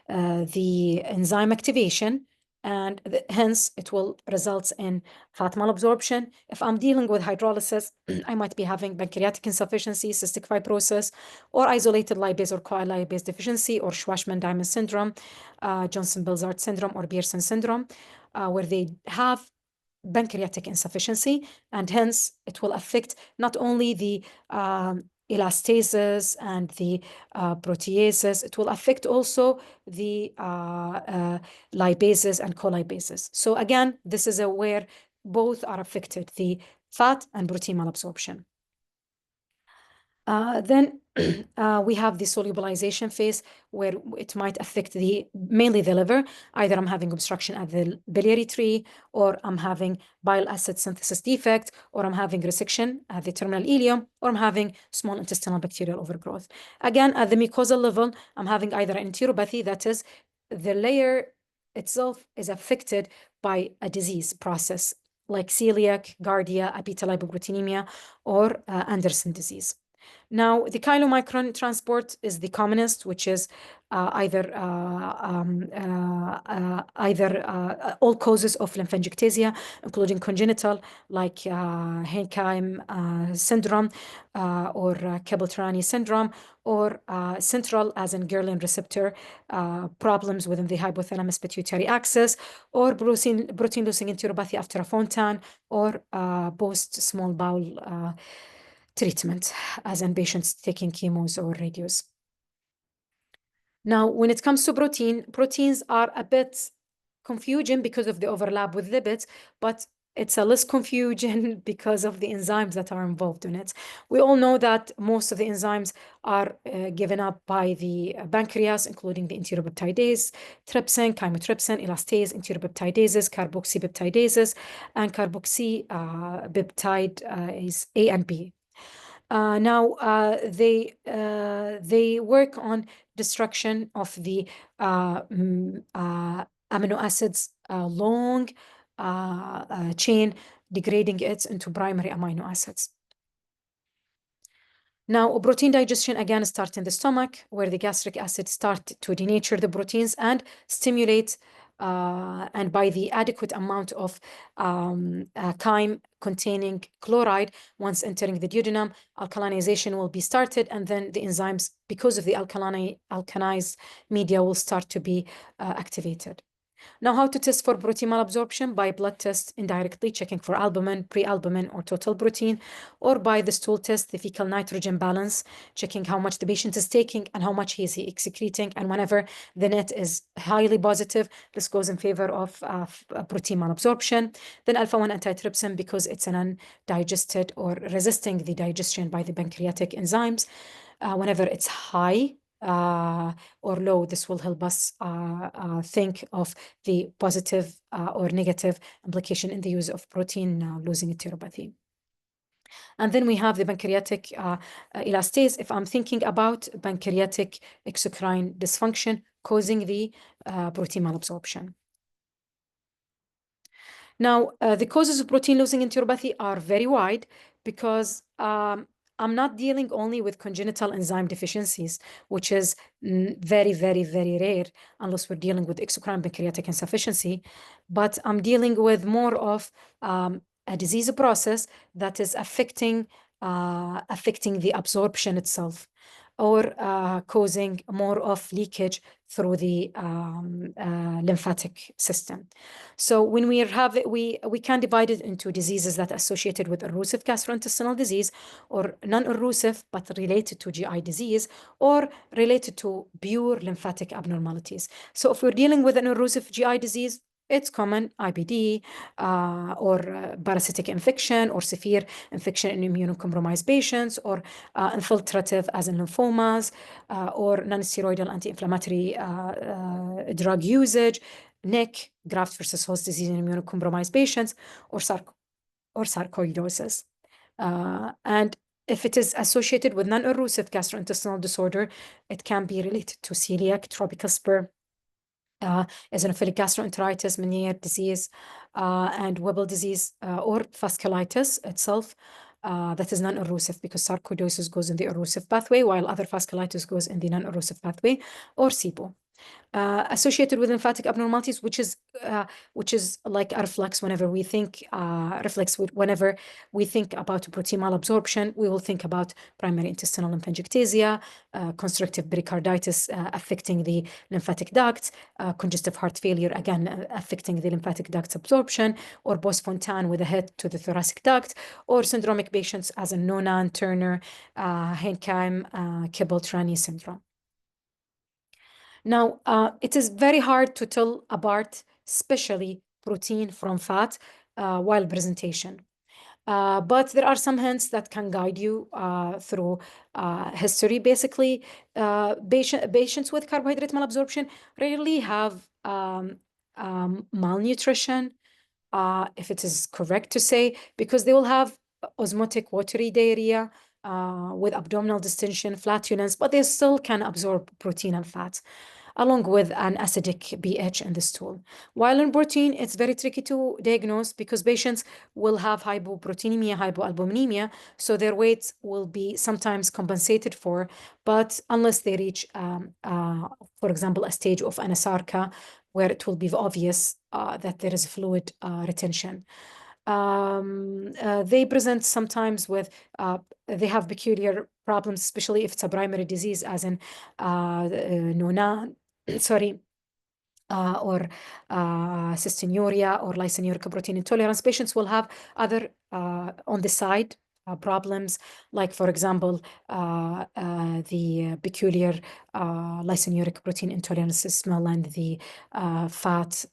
Speaker 2: enzyme activation, and hence it will result in fat malabsorption. If I'm dealing with hydrolysis, I might be having pancreatic insufficiency, cystic fibrosis, or isolated lipase or co-lipase deficiency, or Schwarzman-Diamond syndrome, Johnson-Bilzart syndrome, or Pearson syndrome, where they have pancreatic insufficiency, and hence it will affect not only the elastases and the proteases, it will affect also the lipases and co-lipases. So again, this is where both are affected, the fat and protein malabsorption. Then we have the solubilization phase, where it might affect mainly the liver. Either I'm having obstruction at the biliary tree, or I'm having bile acid synthesis defect, or I'm having resection at the terminal ileum, or I'm having small intestinal bacterial overgrowth. Again, at the mucosal level, I'm having either an enteropathy, that is, the layer itself is affected by a disease process, like celiac, giardia, abetalipoproteinemia, or Anderson disease. Now, the chylomicron transport is the commonest, which is either all causes of lymphangiectasia, including congenital, like Henheim syndrome, or Kebel-Trani syndrome, or central, as in Ghrelin receptor problems within the hypothalamus pituitary axis, or protein-losing enteropathy after a Fontan, or post-small bowel treatment, as in patients taking chemos or radios. Now, when it comes to proteins are a bit confusing because of the overlap with lipids, but it's a less confusion because of the enzymes that are involved in it. We all know that most of the enzymes are given up by the pancreas, including the enteropeptidase, trypsin, chymotrypsin, elastase, enteropeptidases, carboxypeptidases, and carboxypeptide is A and B. Now, they work on destruction of the amino acids long chain, degrading it into primary amino acids. Now, protein digestion again starts in the stomach, where the gastric acid start to denature the proteins and stimulate, and by the adequate amount of chyme containing chloride, once entering the duodenum, alkalinization will be started, and then the enzymes, because of the alkalized media, will start to be activated. Now, how to test for protein malabsorption? By blood test indirectly, checking for albumin, pre-albumin, or total protein, or by the stool test, the fecal nitrogen balance, checking how much the patient is taking and how much he is excreting. And whenever the net is highly positive, this goes in favor of protein malabsorption. Then alpha-1 antitrypsin, because it's an undigested or resisting the digestion by the pancreatic enzymes. Whenever it's high, or low, this will help us think of the positive or negative implication in the use of protein losing enteropathy. And then we have the pancreatic elastase. If I'm thinking about pancreatic exocrine dysfunction causing the protein malabsorption. Now, the causes of protein-losing enteropathy are very wide because I'm not dealing only with congenital enzyme deficiencies, which is very, very, very rare unless we're dealing with exocrine pancreatic insufficiency, but I'm dealing with more of a disease process that is affecting the absorption itself, or causing more of leakage through the lymphatic system. So when we can divide it into diseases that are associated with erosive gastrointestinal disease, or non-erosive but related to GI disease, or related to pure lymphatic abnormalities. So if we're dealing with an erosive GI disease, it's common IBD or parasitic infection or severe infection in immunocompromised patients, or infiltrative as in lymphomas, or non-steroidal anti-inflammatory drug usage, NIC, graft versus host disease in immunocompromised patients, or sarcoidosis. And if it is associated with non-erosive gastrointestinal disorder, it can be related to celiac, tropical spur, eosinophilic gastroenteritis, Meniere's disease, and Weber disease, or vasculitis itself. That is non-erosive because sarcoidosis goes in the erosive pathway, while other vasculitis goes in the non-erosive pathway, or SIBO. Associated with lymphatic abnormalities, which is like a reflex. Whenever we think whenever we think about protein malabsorption, we will think about primary intestinal lymphangiectasia, constrictive pericarditis affecting the lymphatic ducts, congestive heart failure again affecting the lymphatic ducts absorption, or Bose-Fontan with a hit to the thoracic duct, or syndromic patients as a Noonan, Turner, Henheim, Kibble-Trani syndrome. Now, it is very hard to tell apart, especially protein from fat, while presentation. But there are some hints that can guide you through history. Basically, patients with carbohydrate malabsorption rarely have malnutrition, if it is correct to say, because they will have osmotic watery diarrhea with abdominal distension, flatulence, but they still can absorb protein and fat, along with an acidic pH in the stool. While in protein, it's very tricky to diagnose because patients will have hypoproteinemia, hypoalbuminemia, so their weight will be sometimes compensated for, but unless they reach, for example, a stage of anasarca, where it will be obvious that there is fluid retention. They present sometimes with, they have peculiar problems, especially if it's a primary disease, as in Noonan, or cystinuria or lysinuric protein intolerance. Patients will have other on the side problems, like, for example, the peculiar lysinuric protein intolerance smell and the fat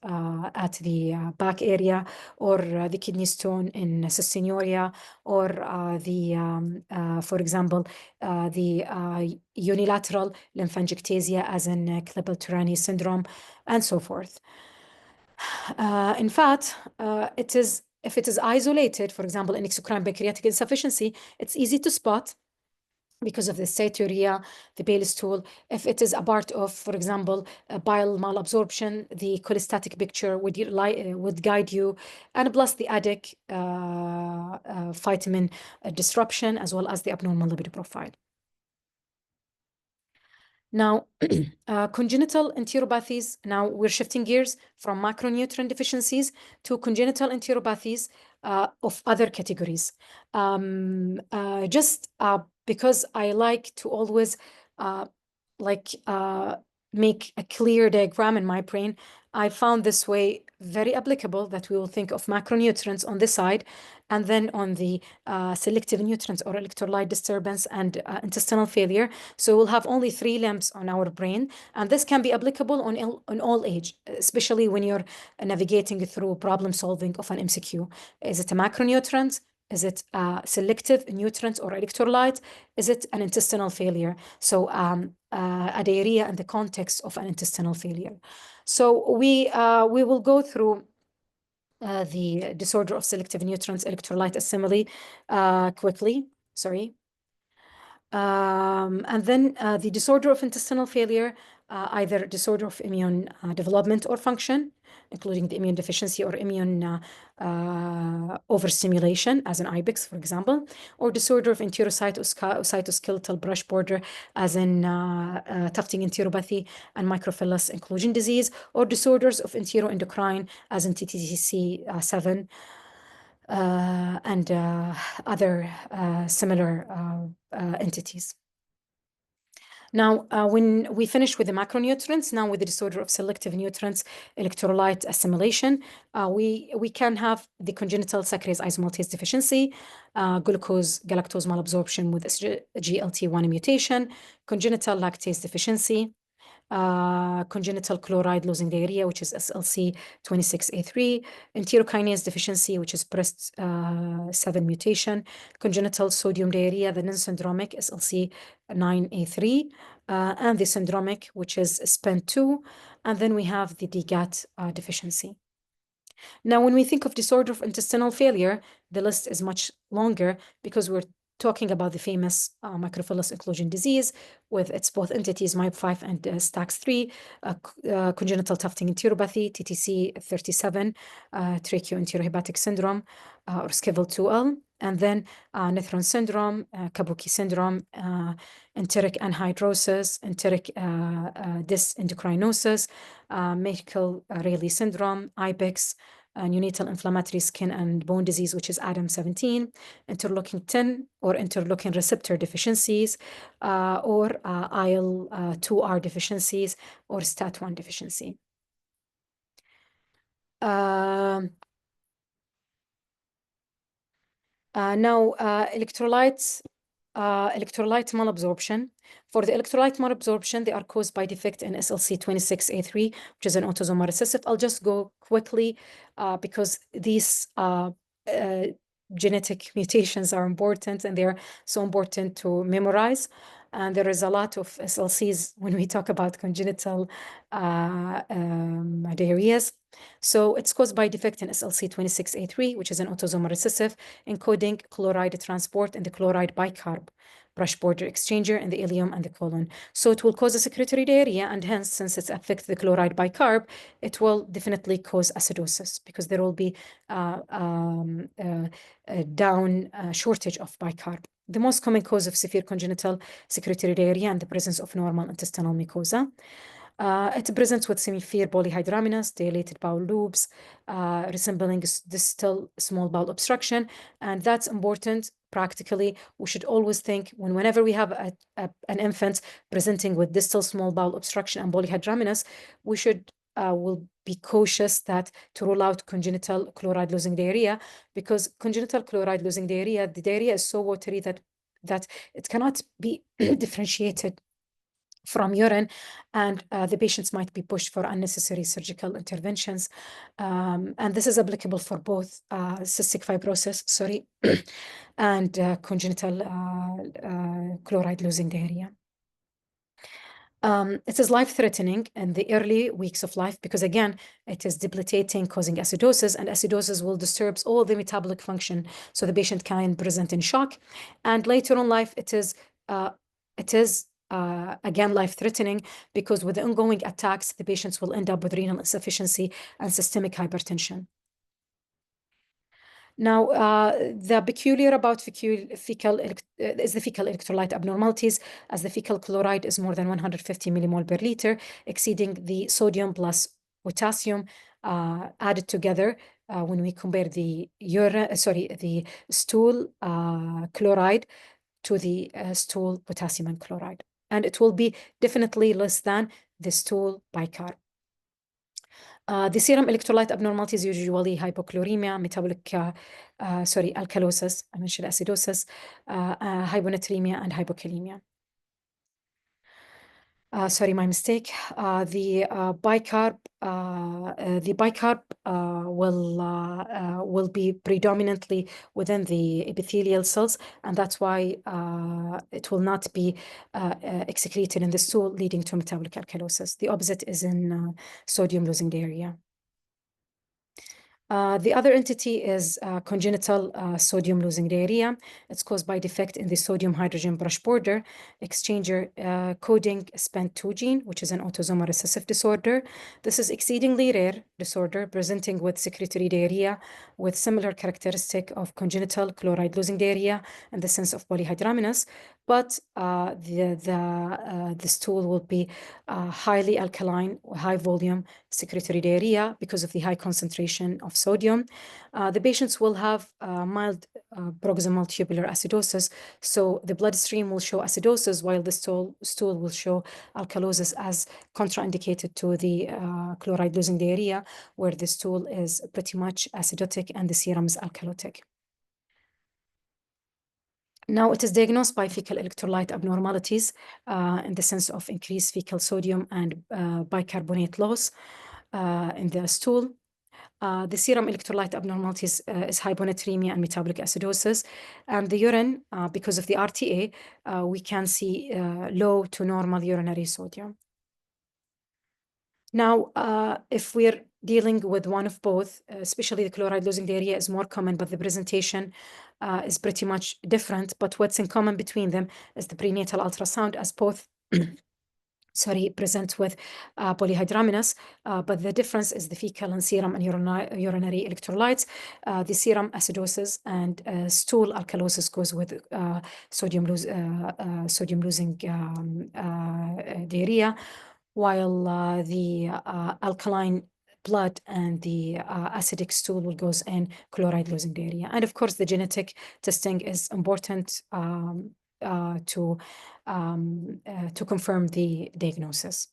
Speaker 2: at the back area, or the kidney stone in cystinuria, or for example, the unilateral lymphangiectasia as in Kibble-Trani syndrome, and so forth. In fact, if it is isolated, for example, in exocrine pancreatic insufficiency, it's easy to spot because of the steatorrhea, the Bale stool. If it is a part of, for example, bile malabsorption, the cholestatic picture would guide you, and plus the adic vitamin disruption, as well as the abnormal lipid profile. Now, congenital enteropathies. Now we're shifting gears from macronutrient deficiencies to congenital enteropathies of other categories. Just because I like to always make a clear diagram in my brain, I found this way very applicable, that we will think of macronutrients on this side, and then on the selective nutrients or electrolyte disturbance and intestinal failure. So we'll have only 3 limbs on our brain, and this can be applicable on all age, especially when you're navigating through problem solving of an MCQ. Is it a macronutrient? Is it selective nutrients or electrolyte? Is it an intestinal failure? So a diarrhea in the context of an intestinal failure. So we will go through the disorder of selective nutrients electrolyte assembly quickly. Sorry. And then the disorder of intestinal failure, either disorder of immune development or function, including the immune deficiency or immune overstimulation, as in IBIX, for example, or disorder of enterocytoskeletal brush border, as in tufting enteropathy and microphillus inclusion disease, or disorders of enteroendocrine, as in TTC7, and other similar entities. Now, when we finish with the macronutrients, now with the disorder of selective nutrients electrolyte assimilation, we can have the congenital saccharase isomaltase deficiency, glucose galactose malabsorption with GLT1 mutation, congenital lactase deficiency, congenital chloride losing diarrhea, which is SLC26A3, enterokinase deficiency, which is PREST7 mutation, congenital sodium diarrhea, the non-syndromic SLC9A3, and the syndromic, which is SPEN2, and then we have the DGAT deficiency. Now, when we think of disorder of intestinal failure, the list is much longer because we're talking about the famous microphillus inclusion disease with its both entities, MYB5 and STAX3, congenital tufting enteropathy, TTC37, tracheoenterohepatic syndrome, or SCIVL2L, and then Nephron syndrome, Kabuki syndrome, enteric anhidrosis, enteric dysendocrinosis, Meckel Rayleigh syndrome, IBIX, neonatal inflammatory skin and bone disease, which is ADAM17, interleukin-10 or interleukin receptor deficiencies, or IL-2R deficiencies, or STAT1 deficiency. Now, electrolyte malabsorption. For the electrolyte malabsorption, they are caused by defect in SLC26A3, which is an autosomal recessive. I'll just go quickly because these genetic mutations are important and they're so important to memorize. And there is a lot of SLCs when we talk about congenital diarrheas. So it's caused by defect in SLC26A3, which is an autosomal recessive, encoding chloride transport in the chloride bicarb brush border exchanger in the ileum and the colon. So it will cause a secretory diarrhea, and hence, since it affects the chloride bicarb, it will definitely cause acidosis because there will be a shortage of bicarb. The most common cause of severe congenital secretory diarrhea and the presence of normal intestinal mucosa. It presents with semi-severe polyhydramnios, dilated bowel loops, resembling distal small bowel obstruction, and that's important. Practically, we should always think whenever we have an infant presenting with distal small bowel obstruction and polyhydramnios, we should will be cautious that to rule out congenital chloride losing diarrhea, because congenital chloride losing diarrhea, the diarrhea is so watery that it cannot be differentiated from urine, and the patients might be pushed for unnecessary surgical interventions. And this is applicable for both cystic fibrosis, and congenital chloride losing diarrhea. It is life-threatening in the early weeks of life because, again, it is debilitating, causing acidosis, and acidosis will disturb all the metabolic function. So the patient can present in shock. And later on life, it is again, life-threatening because with the ongoing attacks, the patients will end up with renal insufficiency and systemic hypertension. Now, the peculiar about fecal electrolyte abnormalities, as the fecal chloride is more than 150 millimole per liter, exceeding the sodium plus potassium added together. When we compare the stool chloride to the stool potassium and chloride, and it will be definitely less than the stool bicarb. The serum electrolyte abnormalities usually hypochloremia, metabolic, alkalosis, I mentioned acidosis, hyponatremia, and hypokalemia. Sorry, my mistake. The bicarb will be predominantly within the epithelial cells, and that's why it will not be excreted in the stool, leading to metabolic alkalosis. The opposite is in sodium losing diarrhea. The other entity is congenital sodium losing diarrhea. It's caused by defect in the sodium hydrogen brush border exchanger coding SPEN2 gene, which is an autosomal recessive disorder. This is exceedingly rare disorder presenting with secretory diarrhea with similar characteristic of congenital chloride losing diarrhea in the sense of polyhydramnios, but the stool will be highly alkaline, high volume secretory diarrhea because of the high concentration of sodium. The patients will have mild proximal tubular acidosis. So the bloodstream will show acidosis while the stool will show alkalosis as contraindicated to the chloride losing diarrhea, where the stool is pretty much acidotic and the serum is alkalotic. Now, it is diagnosed by fecal electrolyte abnormalities in the sense of increased fecal sodium and bicarbonate loss in the stool. The serum electrolyte abnormalities is hyponatremia and metabolic acidosis. And the urine, because of the RTA, we can see low to normal urinary sodium. Now, if we're dealing with one of both, especially the chloride losing diarrhea is more common, but the presentation is pretty much different. But what's in common between them is the prenatal ultrasound, as both present with polyhydramnios, but the difference is the fecal and serum and urinary electrolytes. The serum acidosis and stool alkalosis goes with sodium losing diarrhea, while the alkaline blood and the acidic stool will goes in chloride losing diarrhea. And of course, the genetic testing is important to confirm the diagnosis.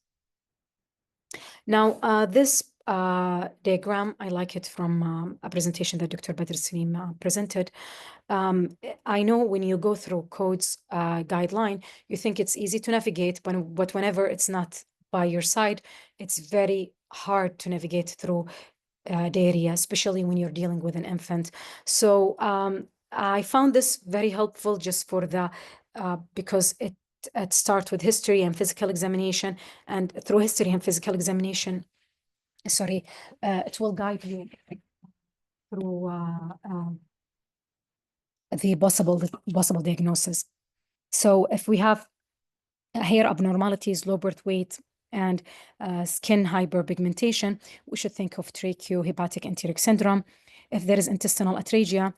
Speaker 2: Now, this diagram, I like it from a presentation that Dr. Badr Salim presented. I know when you go through codes guideline, you think it's easy to navigate, but whenever it's not by your side, it's very hard to navigate through diarrhea, especially when you're dealing with an infant. So I found this very helpful just for the because it starts with history and physical examination, and through history and physical examination, it will guide you through the possible diagnosis. So if we have hair abnormalities, low birth weight, and skin hyperpigmentation, we should think of tracheohepatic enteric syndrome. If there is intestinal atresia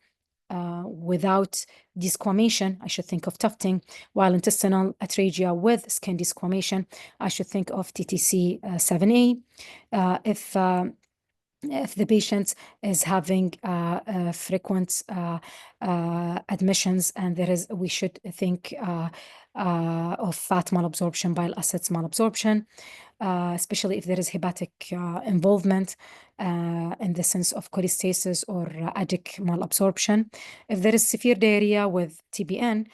Speaker 2: without desquamation, I should think of tufting, while intestinal atresia with skin desquamation, I should think of TTC 7A. If the patient is having frequent admissions, and we should think of fat malabsorption, bile acids malabsorption, especially if there is hepatic involvement in the sense of cholestasis or adic malabsorption. If there is severe diarrhea with TBN,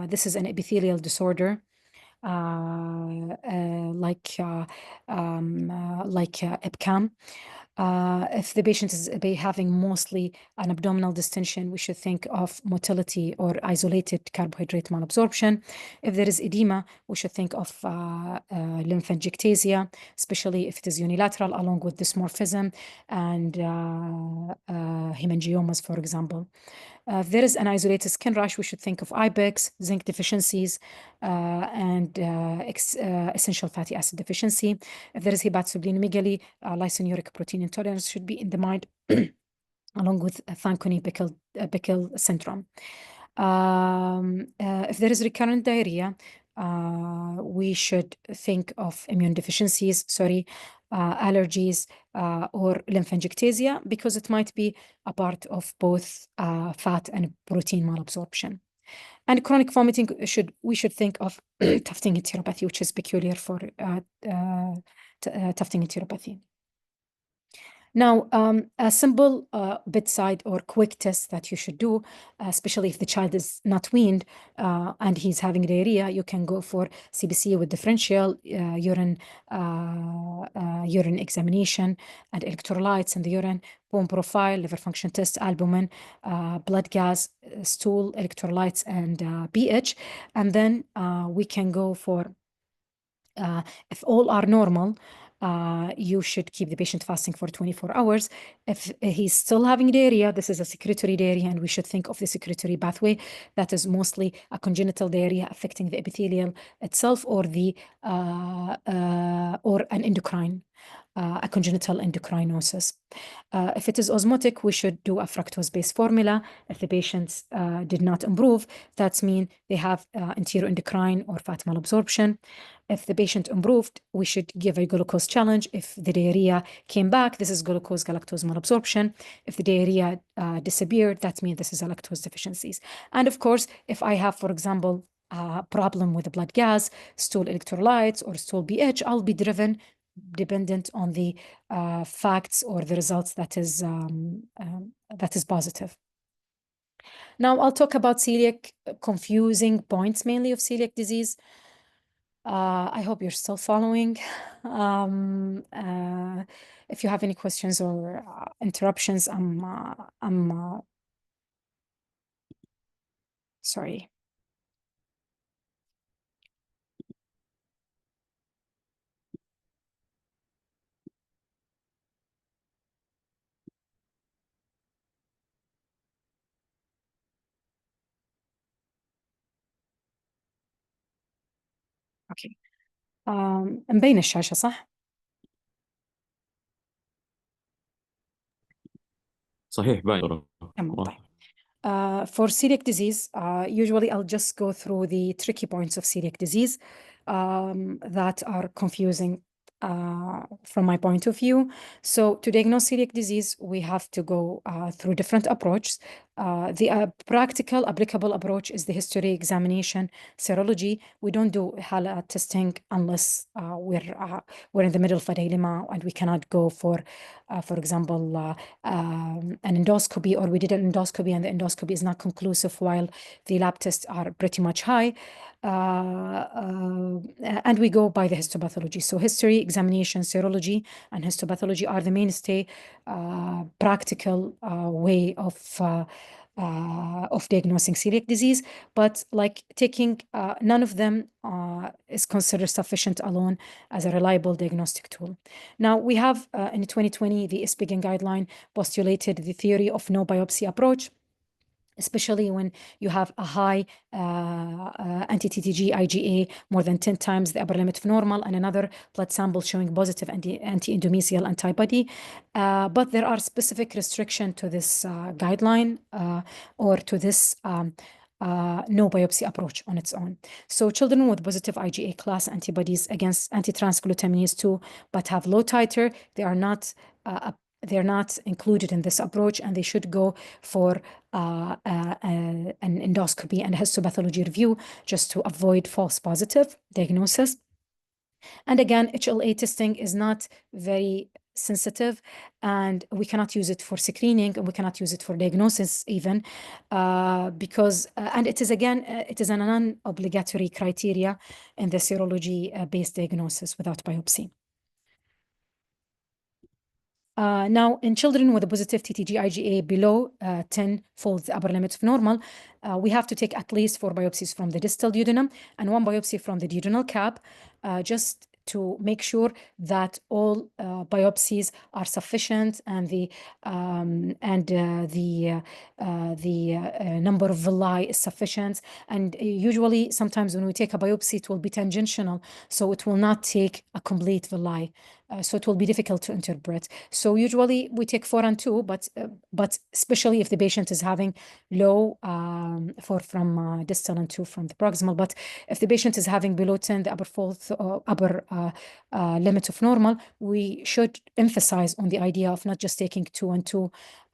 Speaker 2: this is an epithelial disorder like EPCAM. If the patient is having mostly an abdominal distension, we should think of motility or isolated carbohydrate malabsorption. If there is edema, we should think of lymphangiectasia, especially if it is unilateral, along with dysmorphism and hemangiomas, for example. If there is an isolated skin rash, we should think of IBEX, zinc deficiencies, and essential fatty acid deficiency. If there is hepatosplenomegaly, lysine-uric protein intolerance should be in the mind, along with Fanconi-Bickel syndrome. If there is recurrent diarrhea, we should think of immune deficiencies, allergies, or lymphangiectasia, because it might be a part of both fat and protein malabsorption. And chronic vomiting, we should think of tufting enteropathy, which is peculiar for tufting enteropathy. Now, a simple bedside or quick test that you should do, especially if the child is not weaned and he's having diarrhea, you can go for CBC with differential urine examination and electrolytes in the urine, bone profile, liver function test, albumin, blood gas, stool, electrolytes, and pH. And then we can go for, if all are normal, you should keep the patient fasting for 24 hours. If he's still having diarrhea, this is a secretory diarrhea, and we should think of the secretory pathway that is mostly a congenital diarrhea affecting the epithelial itself, or or an endocrine, a congenital endocrinosis. If it is osmotic, we should do a fructose-based formula. If the patient did not improve, that means they have enteroendocrine or fat malabsorption. If the patient improved, we should give a glucose challenge. If the diarrhea came back, this is glucose galactose malabsorption. If the diarrhea disappeared, that means this is a lactose deficiencies. And of course, if I have, for example, a problem with the blood gas, stool electrolytes, or stool pH, I'll be driven dependent on the facts or the results that is positive. Now I'll talk about celiac, confusing points mainly of celiac disease. I hope you're still following. If you have any questions or interruptions, I'm sorry. اوكي. مبين الشاشة صح؟
Speaker 1: صحيح باين.
Speaker 2: تمام. طيب. For celiac disease, usually I'll just go through the tricky points of celiac disease that are confusing from my point of view. So to diagnose celiac disease, we have to go through different approaches. The practical, applicable approach is the history examination, serology. We don't do HALA testing unless we're in the middle of a dilemma and we cannot go for example, an endoscopy, or we did an endoscopy and the endoscopy is not conclusive while the lab tests are pretty much high. And we go by the histopathology. So history, examination, serology, and histopathology are the mainstay practical way of diagnosing celiac disease, but like taking none of them is considered sufficient alone as a reliable diagnostic tool. Now we have in 2020 the SPIGN guideline postulated the theory of no biopsy approach, especially when you have a high anti-TTG IgA more than 10 times the upper limit of normal, and another blood sample showing positive anti-endomysial antibody. But there are specific restrictions to this guideline or to this no biopsy approach on its own. So children with positive IgA class antibodies against anti-transglutaminase 2 but have low titer, they're not included in this approach, and they should go for an endoscopy and histopathology review just to avoid false positive diagnosis. And again, HLA testing is not very sensitive, and we cannot use it for screening, and we cannot use it for diagnosis even, because, and it is again, it is a non-obligatory criteria in the serology-based diagnosis without biopsy. Now, in children with a positive TTG IgA below 10-fold the upper limit of normal, we have to take at least 4 biopsies from the distal duodenum and 1 biopsy from the duodenal cap, just to make sure that all biopsies are sufficient and the number of villi is sufficient. And usually, sometimes when we take a biopsy, it will be tangential, so it will not take a complete villi. So it will be difficult to interpret. So usually we take 4 and 2, but especially if the patient is having low 4 from distal and 2 from the proximal. But if the patient is having below 10, the upper limit of normal, we should emphasize on the idea of not just taking 2 and 2.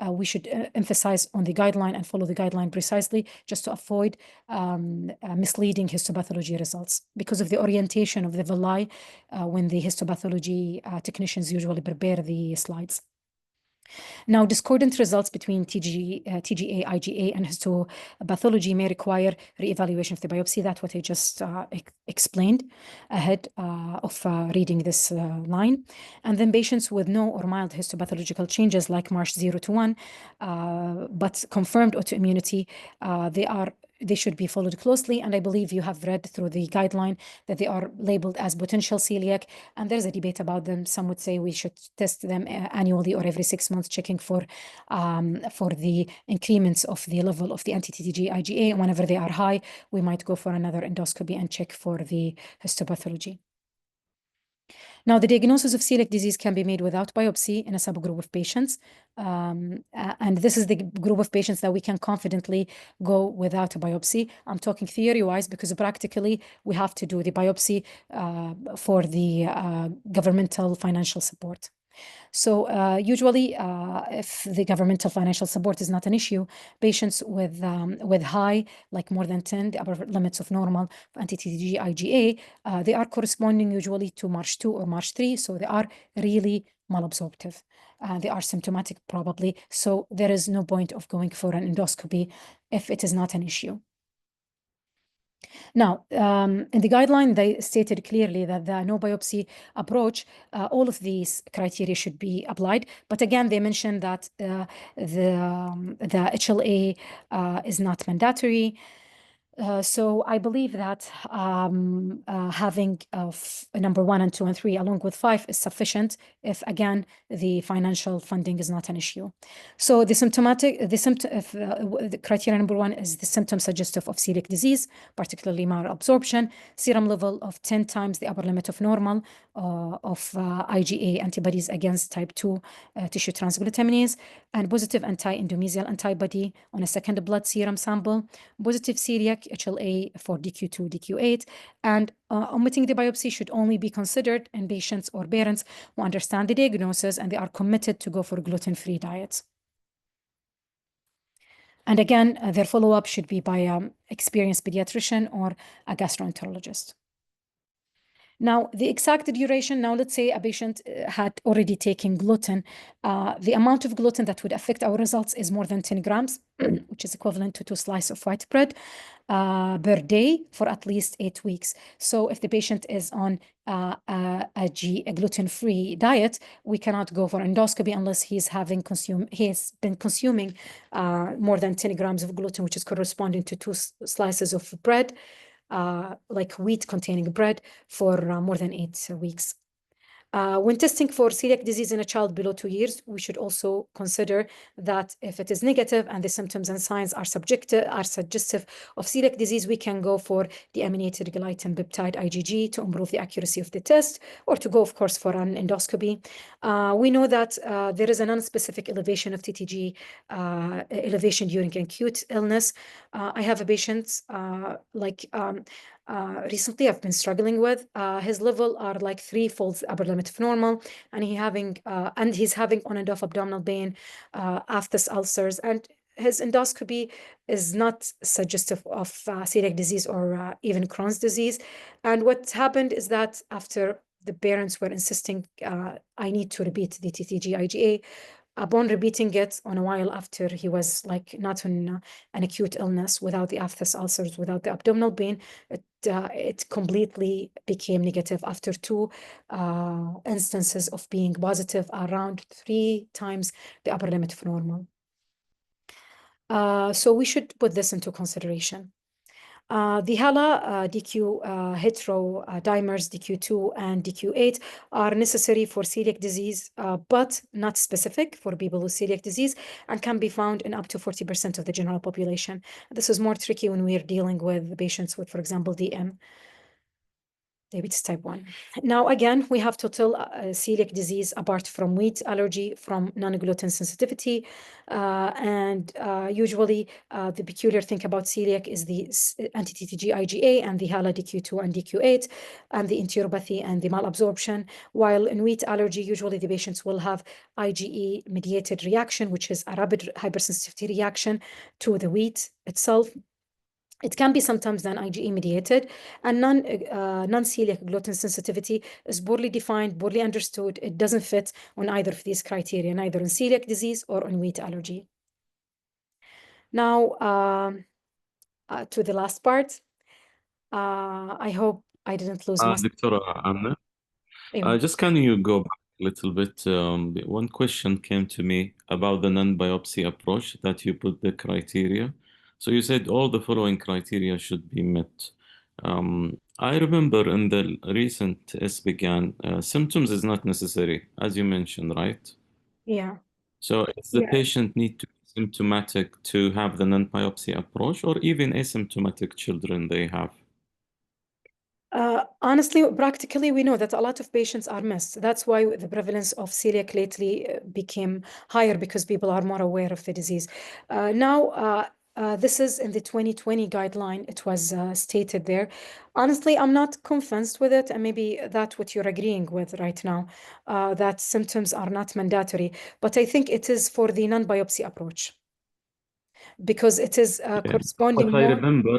Speaker 2: We should emphasize on the guideline and follow the guideline precisely, just to avoid misleading histopathology results because of the orientation of the villi when the histopathology technicians usually prepare the slides. Now, discordant results between TGA, IgA, and histopathology may require reevaluation of the biopsy. That's what I just explained ahead of reading this line. And then patients with no or mild histopathological changes like MARSH 0 to 1, but confirmed autoimmunity, they are they should be followed closely. And I believe you have read through the guideline that they are labeled as potential celiac. And there's a debate about them. Some would say we should test them annually or every 6 months, checking for the increments of the level of the anti-TTG IgA. And whenever they are high, we might go for another endoscopy and check for the histopathology. Now, the diagnosis of celiac disease can be made without biopsy in a subgroup of patients. And this is the group of patients that we can confidently go without a biopsy. I'm talking theory-wise because practically we have to do the biopsy for the governmental financial support. So usually, if the governmental financial support is not an issue, patients with high, like more than 10, the upper limits of normal anti-TTG IgA, they are corresponding usually to March 2 or March 3, so they are really malabsorptive. They are symptomatic probably, so there is no point of going for an endoscopy if it is not an issue. Now, in the guideline, they stated clearly that the no biopsy approach, all of these criteria should be applied. But again, they mentioned that the HLA is not mandatory. So I believe that having number 1 and 2 and 3 along with 5 is sufficient if, again, the financial funding is not an issue. So the criteria number 1 is the symptom suggestive of celiac disease, particularly malabsorption, serum level of 10 times the upper limit of normal of IgA antibodies against type 2 tissue transglutaminase, and positive anti-endometrial antibody on a second blood serum sample, positive celiac HLA for DQ2, DQ8, and omitting the biopsy should only be considered in patients or parents who understand the diagnosis and they are committed to go for gluten-free diets. And again, their follow-up should be by an experienced pediatrician or a gastroenterologist. Now, the exact duration, now let's say a patient had already taken gluten. The amount of gluten that would affect our results is more than 10 grams, which is equivalent to 2 slices of white bread per day for at least 8 weeks. So if the patient is on a gluten-free diet, we cannot go for endoscopy unless he has been consuming more than 10 grams of gluten, which is corresponding to 2 slices of bread, like wheat-containing bread, for more than 8 weeks. When testing for celiac disease in a child below 2 years, we should also consider that if it is negative and the symptoms and signs are suggestive of celiac disease, we can go for deaminated glycan peptide IgG to improve the accuracy of the test, or to go, of course, for an endoscopy. We know that there is a non-specific elevation of TTG elevation during acute illness. I have a patient recently I've been struggling with. His level are like 3-fold upper limit of normal, and he's having on and off abdominal pain, aphthous ulcers, and his endoscopy is not suggestive of celiac disease or even Crohn's disease. And what happened is that after the parents were insisting, I need to repeat the TTG IgA. Upon repeating it on a while after he was like not on an acute illness, without the aphthous ulcers, without the abdominal pain, it completely became negative after 2 instances of being positive, around 3 times the upper limit of normal. So we should put this into consideration. The HALA DQ heterodimers DQ2 and DQ8 are necessary for celiac disease, but not specific for people with celiac disease, and can be found in up to 40% of the general population. This is more tricky when we are dealing with patients with, for example, DM. Diabetes type 1. Now, again, we have to tell celiac disease apart from wheat allergy, from non-gluten sensitivity. Usually, the peculiar thing about celiac is the anti-TTG IgA and the HALA DQ2 and DQ8, and the enteropathy and the malabsorption. While in wheat allergy, usually the patients will have IgE-mediated reaction, which is a rapid hypersensitivity reaction to the wheat itself. It can be sometimes then IgE-mediated, and non-celiac gluten sensitivity is poorly defined, poorly understood. It doesn't fit on either of these criteria, neither in celiac disease or on wheat allergy. Now, to the last part. I hope I didn't lose my...
Speaker 1: Dr. Amna, just can you go back a little bit? One question came to me about the non-biopsy approach that you put the criteria. So you said all the following criteria should be met. I remember in the recent SBGAN, symptoms is not necessary, as you mentioned, right?
Speaker 2: Yeah.
Speaker 1: So does the patient need to be symptomatic to have the non-biopsy approach, or even asymptomatic children they have?
Speaker 2: Honestly, practically, we know that a lot of patients are missed. That's why the prevalence of celiac lately became higher, because people are more aware of the disease. This is in the 2020 guideline. It was stated there. Honestly, I'm not convinced with it, and maybe that's what you're agreeing with right now, that symptoms are not mandatory. But I think it is for the non-biopsy approach, because it is corresponding
Speaker 1: But I
Speaker 2: more.
Speaker 1: remember,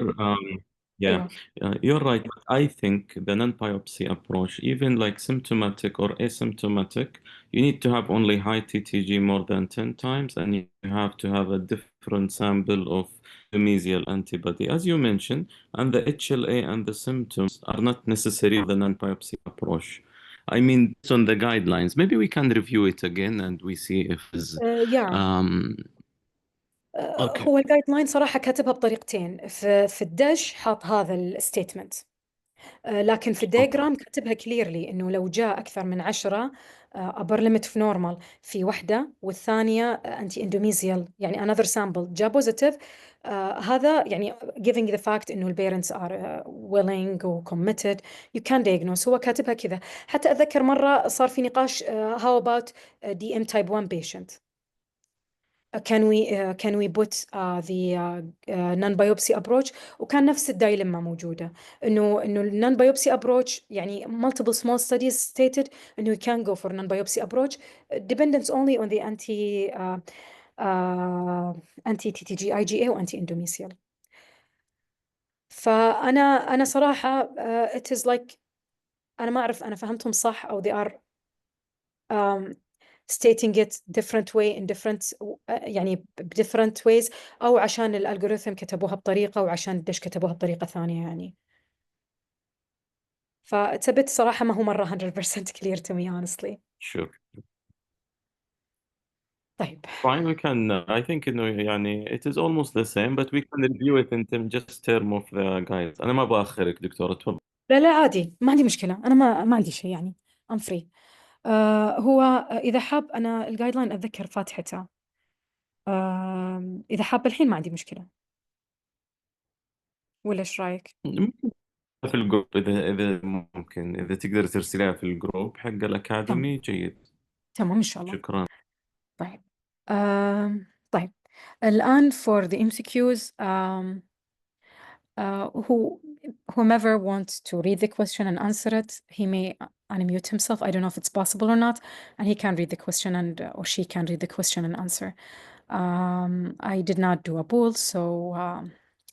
Speaker 1: yeah,
Speaker 2: أيوة.
Speaker 1: you're right. I think the non-biopsy approach, even like symptomatic or asymptomatic, you need to have only high TTG more than 10 times, and you have to have a different sample of mesial antibody, as you mentioned, and the HLA and the symptoms are not necessary for the non-biopsy approach. I mean, based on the guidelines, maybe we can review it again and we see if it's
Speaker 2: Yeah.
Speaker 1: um, okay.
Speaker 2: هو الجايد لاين صراحة كاتبها بطريقتين. في الدش حاط هذا الستيتمنت، لكن في الدياجرام كاتبها كليرلي انه لو جاء اكثر من 10 upper limit of normal في وحده، والثانيه انتي اندوميزيال يعني another sample جاء بوزيتيف، هذا يعني giving the fact انه البيرنتس are willing و committed you can diagnose. هو كاتبها كذا. حتى اتذكر مره صار في نقاش how about DM type 1 patient. Can we put the non-biopsy approach؟ وكان نفس الدايلما موجودة، إنه non-biopsy approach يعني multiple small studies stated إنه you can go for non-biopsy approach dependence only on the anti TTG IgA و anti endomysial. فأنا صراحة it is like أنا ما أعرف أنا فهمتهم صح أو they are stating it different way in different يعني different ways، أو عشان الألغوريثم كتبوها بطريقة وعشان الدش كتبوها بطريقة ثانية يعني. فاتس صراحة ما هو مرة 100% clear to me honestly.
Speaker 1: Sure.
Speaker 2: طيب.
Speaker 1: Fine, we can. I think إنه يعني it is almost the same, but we can review it in just term of the guides. أنا ما بأخرك دكتورة، تفضل.
Speaker 2: لا عادي، ما عندي مشكلة، أنا ما عندي شيء يعني I'm free. هو إذا حاب أنا الجايد لاين أتذكر فاتحته، إذا حاب الحين ما عندي مشكلة، ولا إيش رأيك؟
Speaker 1: في الجروب إذا ممكن، إذا تقدر ترسليها في الجروب حق
Speaker 2: تمام
Speaker 1: الأكاديمي جيد.
Speaker 2: تمام إن شاء الله.
Speaker 1: شكرا.
Speaker 2: طيب. طيب الآن for the MCQs whomever wants to read the question and answer it, he may unmute himself. I don't know if it's possible or not, and he can read the question and or she can read the question and answer. I did not do a poll, so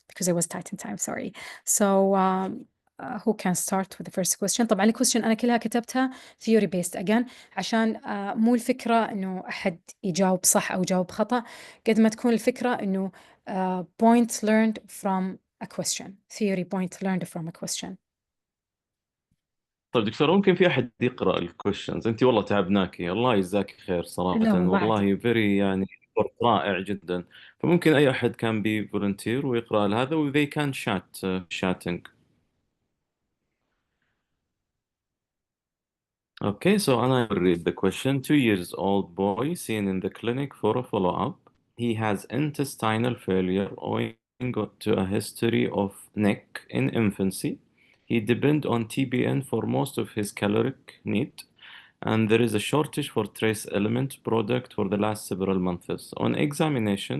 Speaker 2: because I was tight in time, sorry. So who can start with the first question؟ طبعا الكويستشن أنا كلها كتبتها theory based again، عشان مو الفكرة إنه أحد يجاوب صح أو يجاوب خطأ، قد ما تكون الفكرة إنه point learned from a question، theory point learned from a question.
Speaker 1: طيب دكتور، ممكن في أحد يقرأ الكويشنز؟ أنت والله تعبناكي، الله يجزاك خير صراحة،
Speaker 2: لا والله
Speaker 1: والله very يعني رائع جدا. فممكن أي أحد كان بي volunteer ويقرأ هذا و they can chatting. Okay, so I will read the question. 2-year-old boy seen in the clinic for a follow-up. He has intestinal failure owing to a history of neck in infancy. He depends on TBN for most of his caloric need, and there is a shortage for trace element product for the last several months. On examination,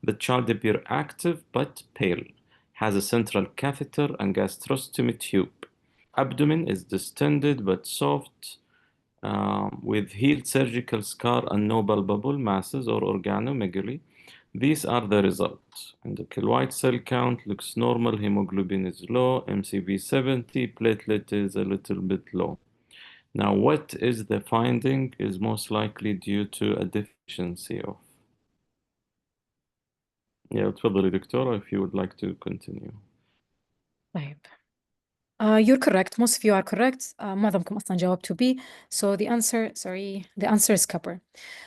Speaker 1: the child appears active but pale, has a central catheter and gastrostomy tube. Abdomen is distended but soft, with healed surgical scar and no palpable masses or organomegaly. These are the results. And the white cell count looks normal, hemoglobin is low, MCV 70, platelet is a little bit low. Now, what is the finding is most likely due to a deficiency of... Yeah, تفضلي دكتورة if you would like to continue.
Speaker 2: طيب. You're correct. Most of you are correct. معظمكم أصلا جاوبتوا B. So the answer is copper.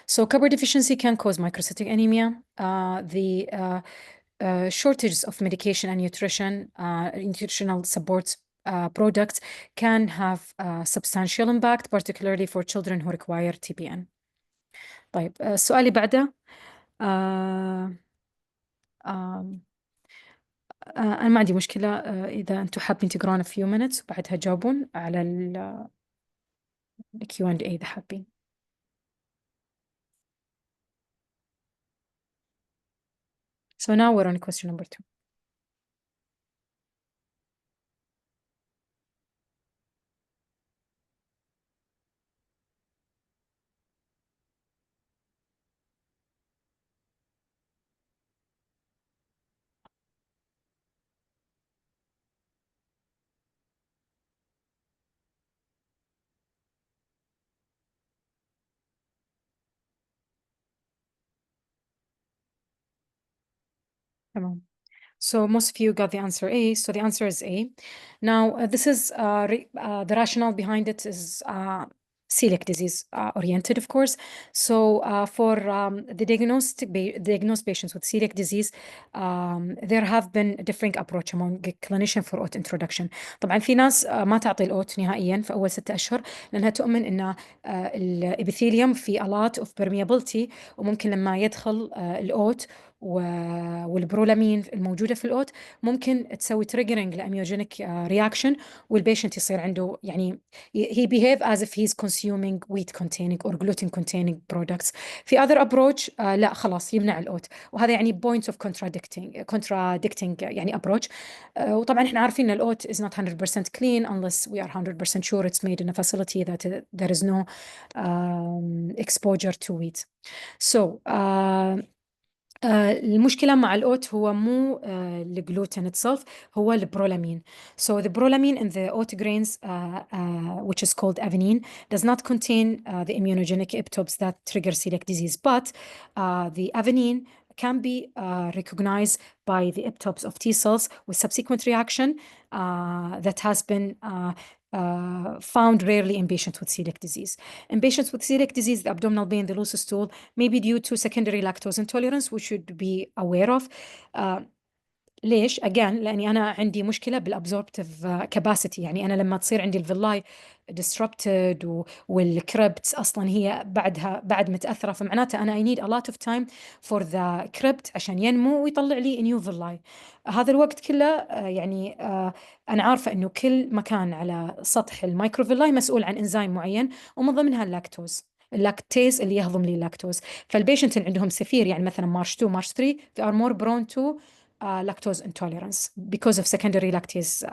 Speaker 2: So copper deficiency can cause microcytic anemia. The shortages of medication and nutritional support products can have substantial impact, particularly for children who require TPN. طيب السؤال اللي بعده أنا ما عندي مشكلة إذا أنتم حابين تقرون a few minutes وبعدها تجاوبون على ال Q&A إذا حابين. So now we're on question number 2. تمام. So most of you got the answer A. So the answer is A. Now, this is the rationale behind it is celiac disease oriented, of course. So for the diagnosed patients with celiac disease, there have been a differing approach among clinician for oat introduction. طبعا في ناس ما تعطي الأوت نهائيا في أول 6 أشهر لأنها تؤمن أن الإبيثيليوم في a lot of permeability وممكن لما يدخل الأوت والبرولامين الموجودة في الأوت ممكن تسوي triggering لأميوجينيك reaction والبيشنت يصير عنده يعني he behave as if he's consuming wheat containing or gluten containing products. في other approach لا خلاص يمنع الأوت وهذا يعني points of contradicting يعني approach. وطبعا احنا عارفين ان الأوت is not 100% clean unless we are 100% sure it's made in a facility that there is no exposure to wheat. So المشكلة مع الأوت هو مو الجلوتين itself هو البرولامين. So the prolamine in the oat grains which is called avenine does not contain the immunogenic epitopes that trigger celiac disease, but the avenine can be recognized by the epitopes of T cells with subsequent reaction that has been found rarely in patients with celiac disease. In patients with celiac disease, the abdominal pain, the loose stool may be due to secondary lactose intolerance, which should be aware of. ليش؟ again لأني أنا عندي مشكلة بالabsorptive capacity يعني أنا لما تصير عندي الفيلاي disrupted والكريبت أصلا هي بعد متأثرة فمعناته أنا I need a lot of time for the crypt عشان ينمو ويطلع لي new villi. هذا الوقت كله يعني أنا عارفة إنه كل مكان على سطح المايكروفيلاي مسؤول عن إنزيم معين ومن ضمنها اللاكتيز اللي يهضم لي اللاكتوز. فالبيشنت اللي عندهم سفير يعني مثلا مارش 2 مارش 3 they are more prone to lactose intolerance because of secondary lactase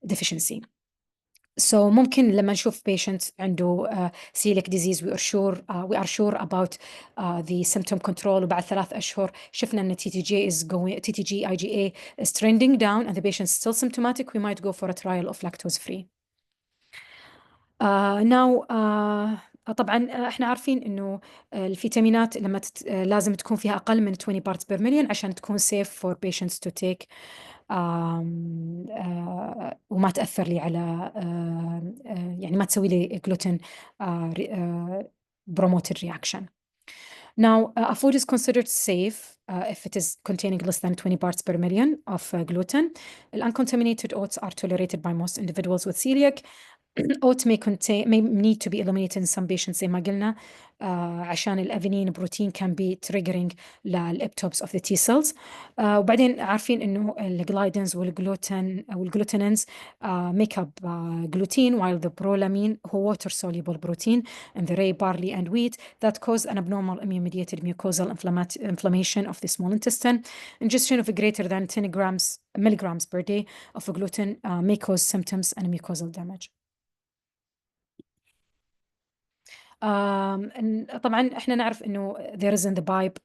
Speaker 2: deficiency. So ممكن لما نشوف patient عنده celiac disease we are sure about the symptom control وبعد 3 أشهر شفنا أن TTG IgA is trending down and the patient is still symptomatic, we might go for a trial of lactose free. Now طبعا احنا عارفين انه الفيتامينات لما لازم تكون فيها اقل من 20 parts per million عشان تكون safe for patients to take وما تأثر لي على يعني ما تسوي لي gluten promoted reaction. Now, a food is considered safe if it is containing less than 20 parts per million of gluten. Uncontaminated oats are tolerated by most individuals with celiac. Oat may need to be eliminated in some patients زي ما قلنا عشان الأفينين بروتين can be triggering للإبتوبس of the T cells. وبعدين عارفين إنه الجلايدنز والجلوتينز make up gluten while the prolamine هو water soluble protein in the rye, barley and wheat that cause an abnormal immune-mediated mucosal inflammation of the small intestine. Ingestion of greater than 10 milligrams per day of gluten may cause symptoms and mucosal damage. طبعا احنا نعرف انه there is in the pipe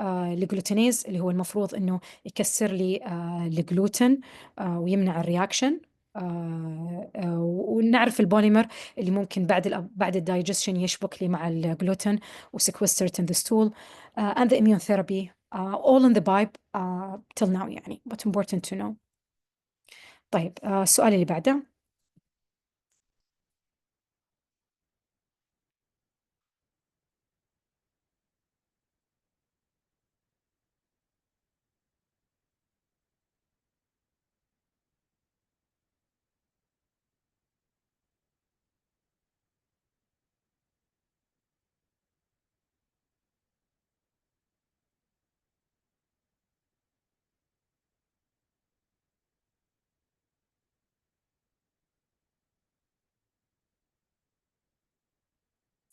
Speaker 2: الجلوتينيز اللي هو المفروض انه يكسر لي الجلوتين ويمنع الرياكشن ونعرف البوليمر اللي ممكن بعد الدايجستشن يشبك لي مع الجلوتين وسكوستر in the stool and the immune therapy all in the pipe till now يعني but important to know. طيب السؤال اللي بعده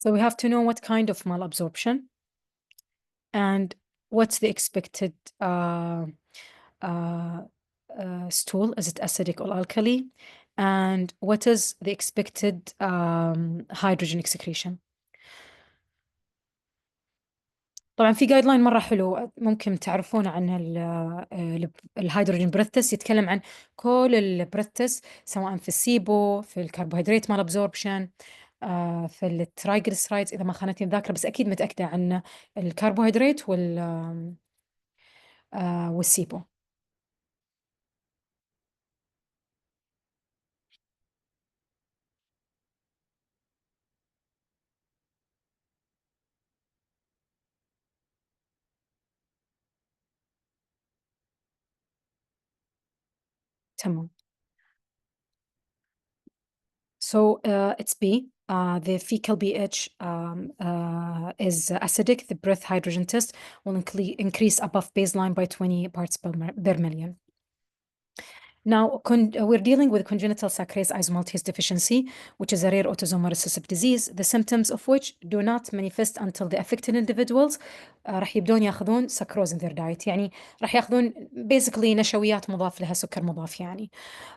Speaker 2: So we have to know what kind of malabsorption and what's the expected stool. Is it acidic or alkali? And what is the expected hydrogen excretion? طبعا في جايد لاين مرة حلو ممكن تعرفون عن الهيدروجين بريث تيست. يتكلم عن كل البريث تيست سواء في السيبو، في الكربوهيدرات مال ابزوربشن، في الترايجليسرايدز إذا ما خانتني الذاكرة، بس أكيد متأكدة عن الكربوهيدرات والسيبو. تمام. So it's B. The fecal pH is acidic. The breath hydrogen test will increase above baseline by 20 parts per million. Now, we're dealing with congenital saccharase isomaltase deficiency, which is a rare autosomal recessive disease, the symptoms of which do not manifest until the affected individuals راح يبدون ياخذون سكروز in their diet. يعني راح ياخذون basically نشويات مضاف لها سكر مضاف يعني.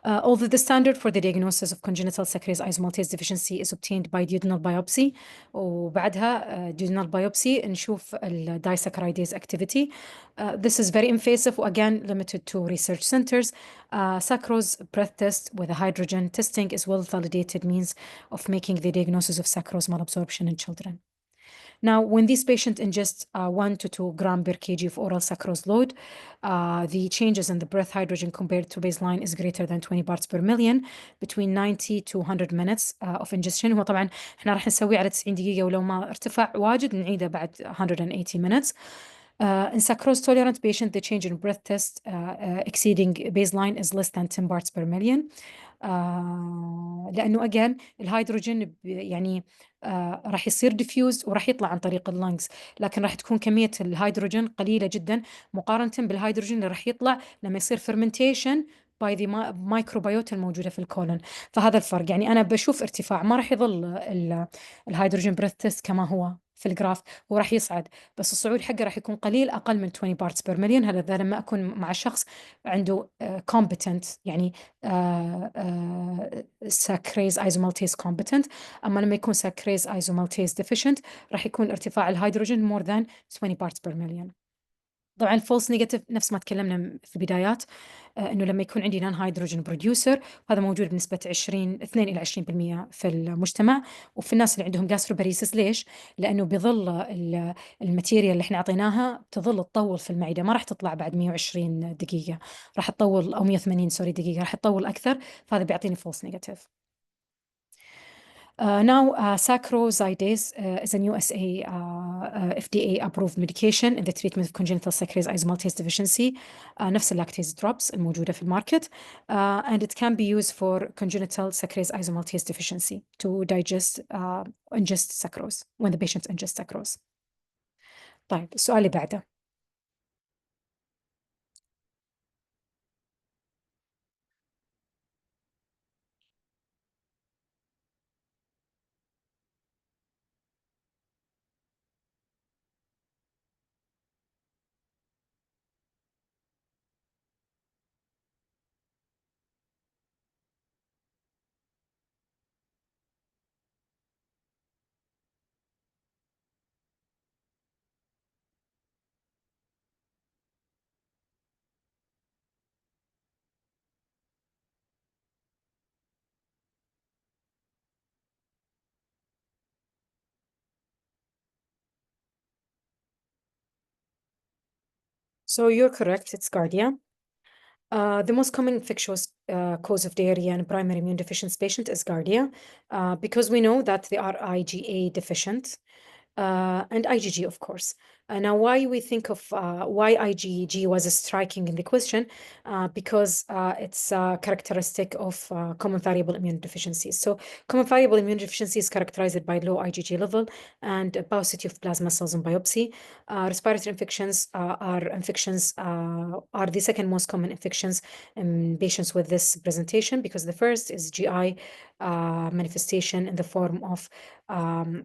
Speaker 2: Although the standard for the diagnosis of congenital saccharase isomaltase deficiency is obtained by duodenal biopsy, وبعدها duodenal biopsy نشوف disaccharидase activity. This is very invasive again limited to research centers. Saccharose breath test with a hydrogen testing is well validated means of making the diagnosis of saccharose malabsorption in children. Now, when these patients ingest 1 to 2 gram per kg of oral saccharose load, the changes in the breath hydrogen compared to baseline is greater than 20 parts per million between 90 to 100 minutes of ingestion. هو طبعا احنا راح نسويه على 90 دقيقة، ولو ما ارتفع واجد نعيده بعد 180 minutes. In saccharose tolerant patient, the change in breath test exceeding baseline is less than 10 parts per million. لأنه again الهيدروجين يعني راح يصير diffused وراح يطلع عن طريق اللنجز، لكن راح تكون كمية الهيدروجين قليلة جدا مقارنة بالهيدروجين اللي راح يطلع لما يصير fermentation باي ذا مايكروبيوت الموجوده في الكولون. فهذا الفرق. يعني انا بشوف ارتفاع، ما راح يظل الهيدروجين بريث تيست كما هو في الجراف، هو راح يصعد، بس الصعود حقه راح يكون قليل، اقل من 20 بارتس بير مليون. هذا لما اكون مع شخص عنده competent يعني ساكريز ايزومالتيز competent. اما لما يكون ساكريز ايزومالتيز deficient راح يكون ارتفاع الهيدروجين more than 20 parts per million. طبعا الفولس نيجاتيف نفس ما تكلمنا في البدايات، انه لما يكون عندي نون هيدروجين بروديوسر، هذا موجود بنسبه 2 الى 20% في المجتمع وفي الناس اللي عندهم جاستروباريسس. ليش؟ لانه بظل الماتيريال اللي احنا اعطيناها تظل تطول في المعده، ما راح تطلع بعد 120 دقيقه، راح تطول، او 180 سوري دقيقه، راح تطول اكثر، فهذا بيعطيني فولس نيجاتيف. Now, saccharosidase is an USA FDA-approved medication in the treatment of congenital saccharase isomaltase deficiency. نفس اللاكتيز drops الموجودة في الماركت. And it can be used for congenital saccharase isomaltase deficiency to ingest saccharose when the patient ingests saccharose. طيب السؤال اللي بعده. So you're correct, it's Gardia. The most common infectious cause of diarrhea in primary immune deficiency patient is Gardia, because we know that they are IgA deficient. and IgG, of course. Now, why we think of why IgG was striking in the question, because it's characteristic of common variable immunodeficiencies. So common variable immunodeficiency is characterized by low IgG level and a paucity of plasma cells on biopsy. Respiratory infections are the second most common infections in patients with this presentation, because the first is GI manifestation in the form of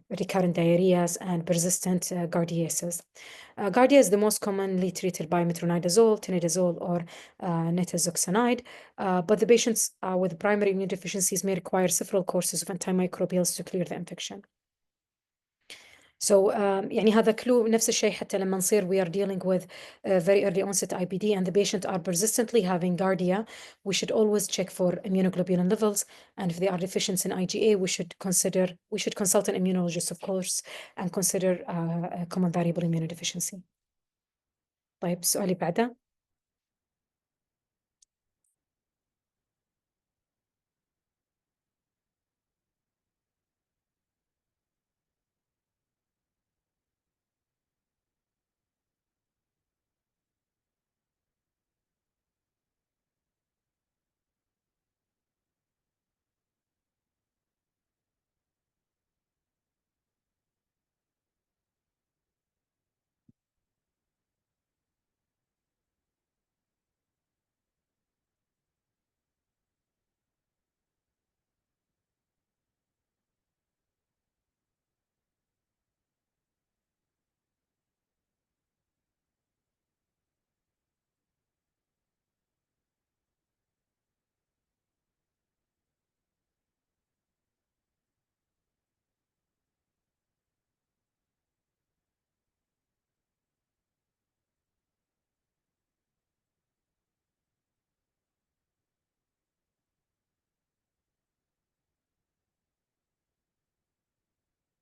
Speaker 2: recurrent diarrheas and persistent giardiasis. Giardia is the most commonly treated by metronidazole, tinidazole, or nitazoxanide, but the patients with primary immune deficiencies may require several courses of antimicrobials to clear the infection. So يعني هذا clue نفس الشيء حتى لما نصير we are dealing with very early onset IBD and the patient are persistently having giardia, we should always check for immunoglobulin levels, and if they are deficient in IgA, we should consult an immunologist, of course, and consider a common variable immunodeficiency. طيب السؤال اللي بعده.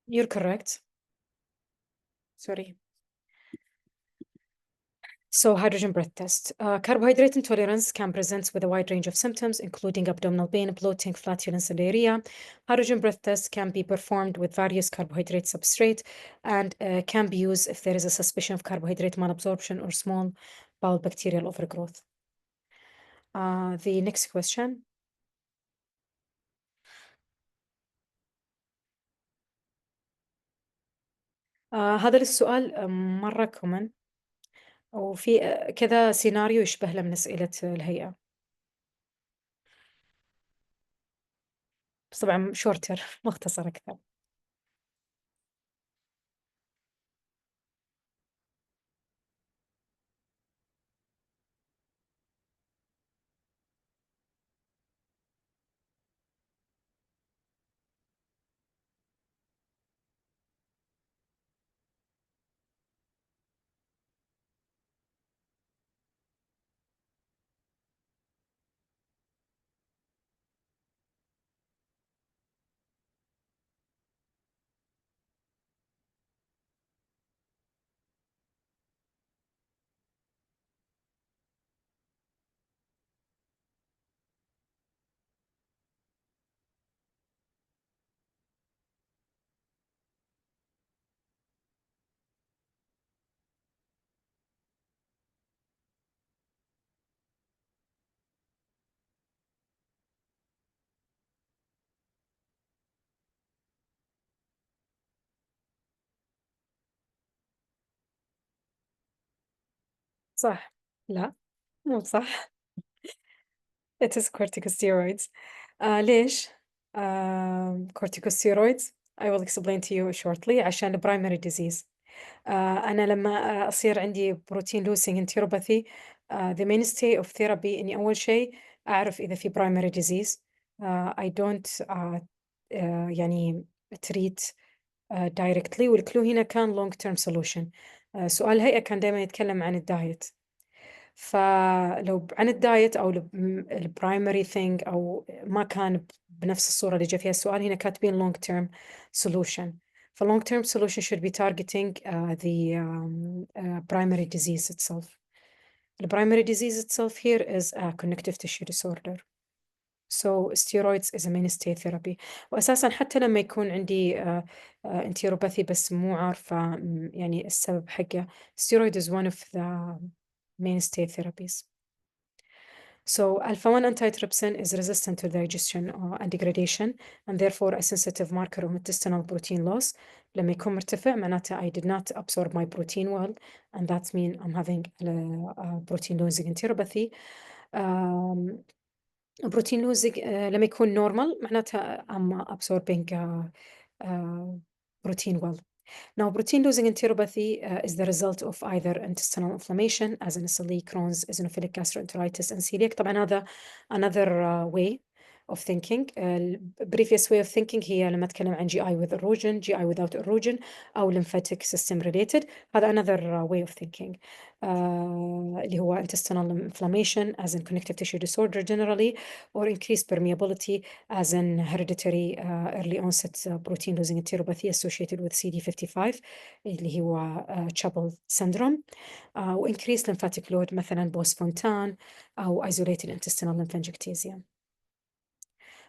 Speaker 2: You're correct. Sorry. So hydrogen breath test. Carbohydrate intolerance can present with a wide range of symptoms, including abdominal pain, bloating, flatulence, and diarrhea. Hydrogen breath test can be performed with various carbohydrate substrate and can be used if there is a suspicion of carbohydrate malabsorption or small bowel bacterial overgrowth. The next question. هذا السؤال مرة common، وفي كذا سيناريو يشبه له من أسئلة الهيئة، بس طبعا شورتر مختصر أكثر. صح. لا مو صح. It is corticosteroids. ليش؟ corticosteroids I will explain to you shortly عشان primary disease. أنا لما أصير عندي بروتين لوسينج انتيروباثي the mainstay of therapy إني أول شيء أعرف إذا في primary disease. I don't يعني treat directly، والكلو هنا كان long term solution. سؤال الهيئة كان دائما يتكلم عن الدايت، فلو عن الدايت أو البرايمري ثينج أو ما كان بنفس الصورة اللي جاء فيها السؤال، هنا كاتبين long term solution. For long term solution should be targeting the primary disease itself. The primary disease itself here is a connective tissue disorder. so steroids is a mainstay therapy. وأساسا حتى لما يكون عندي انتيروباثي بس مو عارفة يعني السبب حقه, steroid is one of the mainstay therapies. So alpha-1 antitrypsin is resistant to digestion and degradation, and therefore a sensitive marker of intestinal protein loss. لما يكون مرتفع معناته I did not absorb my protein well, and that means I'm having a protein losing enteropathy. protein losing لما يكون normal معناته I'm absorbing protein well. Now, protein losing enteropathy is the result of either intestinal inflammation, as in SLE, Crohn's, eosinophilic gastroenteritis, and celiac. طبعا هذا another way of thinking. Previous way of thinking هي لما أتكلم عن GI with erosion, GI without erosion, أو lymphatic system related. هذا another way of thinking. اللي هو intestinal inflammation, as in connective tissue disorder generally, or increased permeability, as in hereditary early onset protein losing enteropathy associated with CD55 اللي هو Chapel syndrome, و increased lymphatic load مثلا Bose-Fontan أو isolated intestinal lymphangiectasia.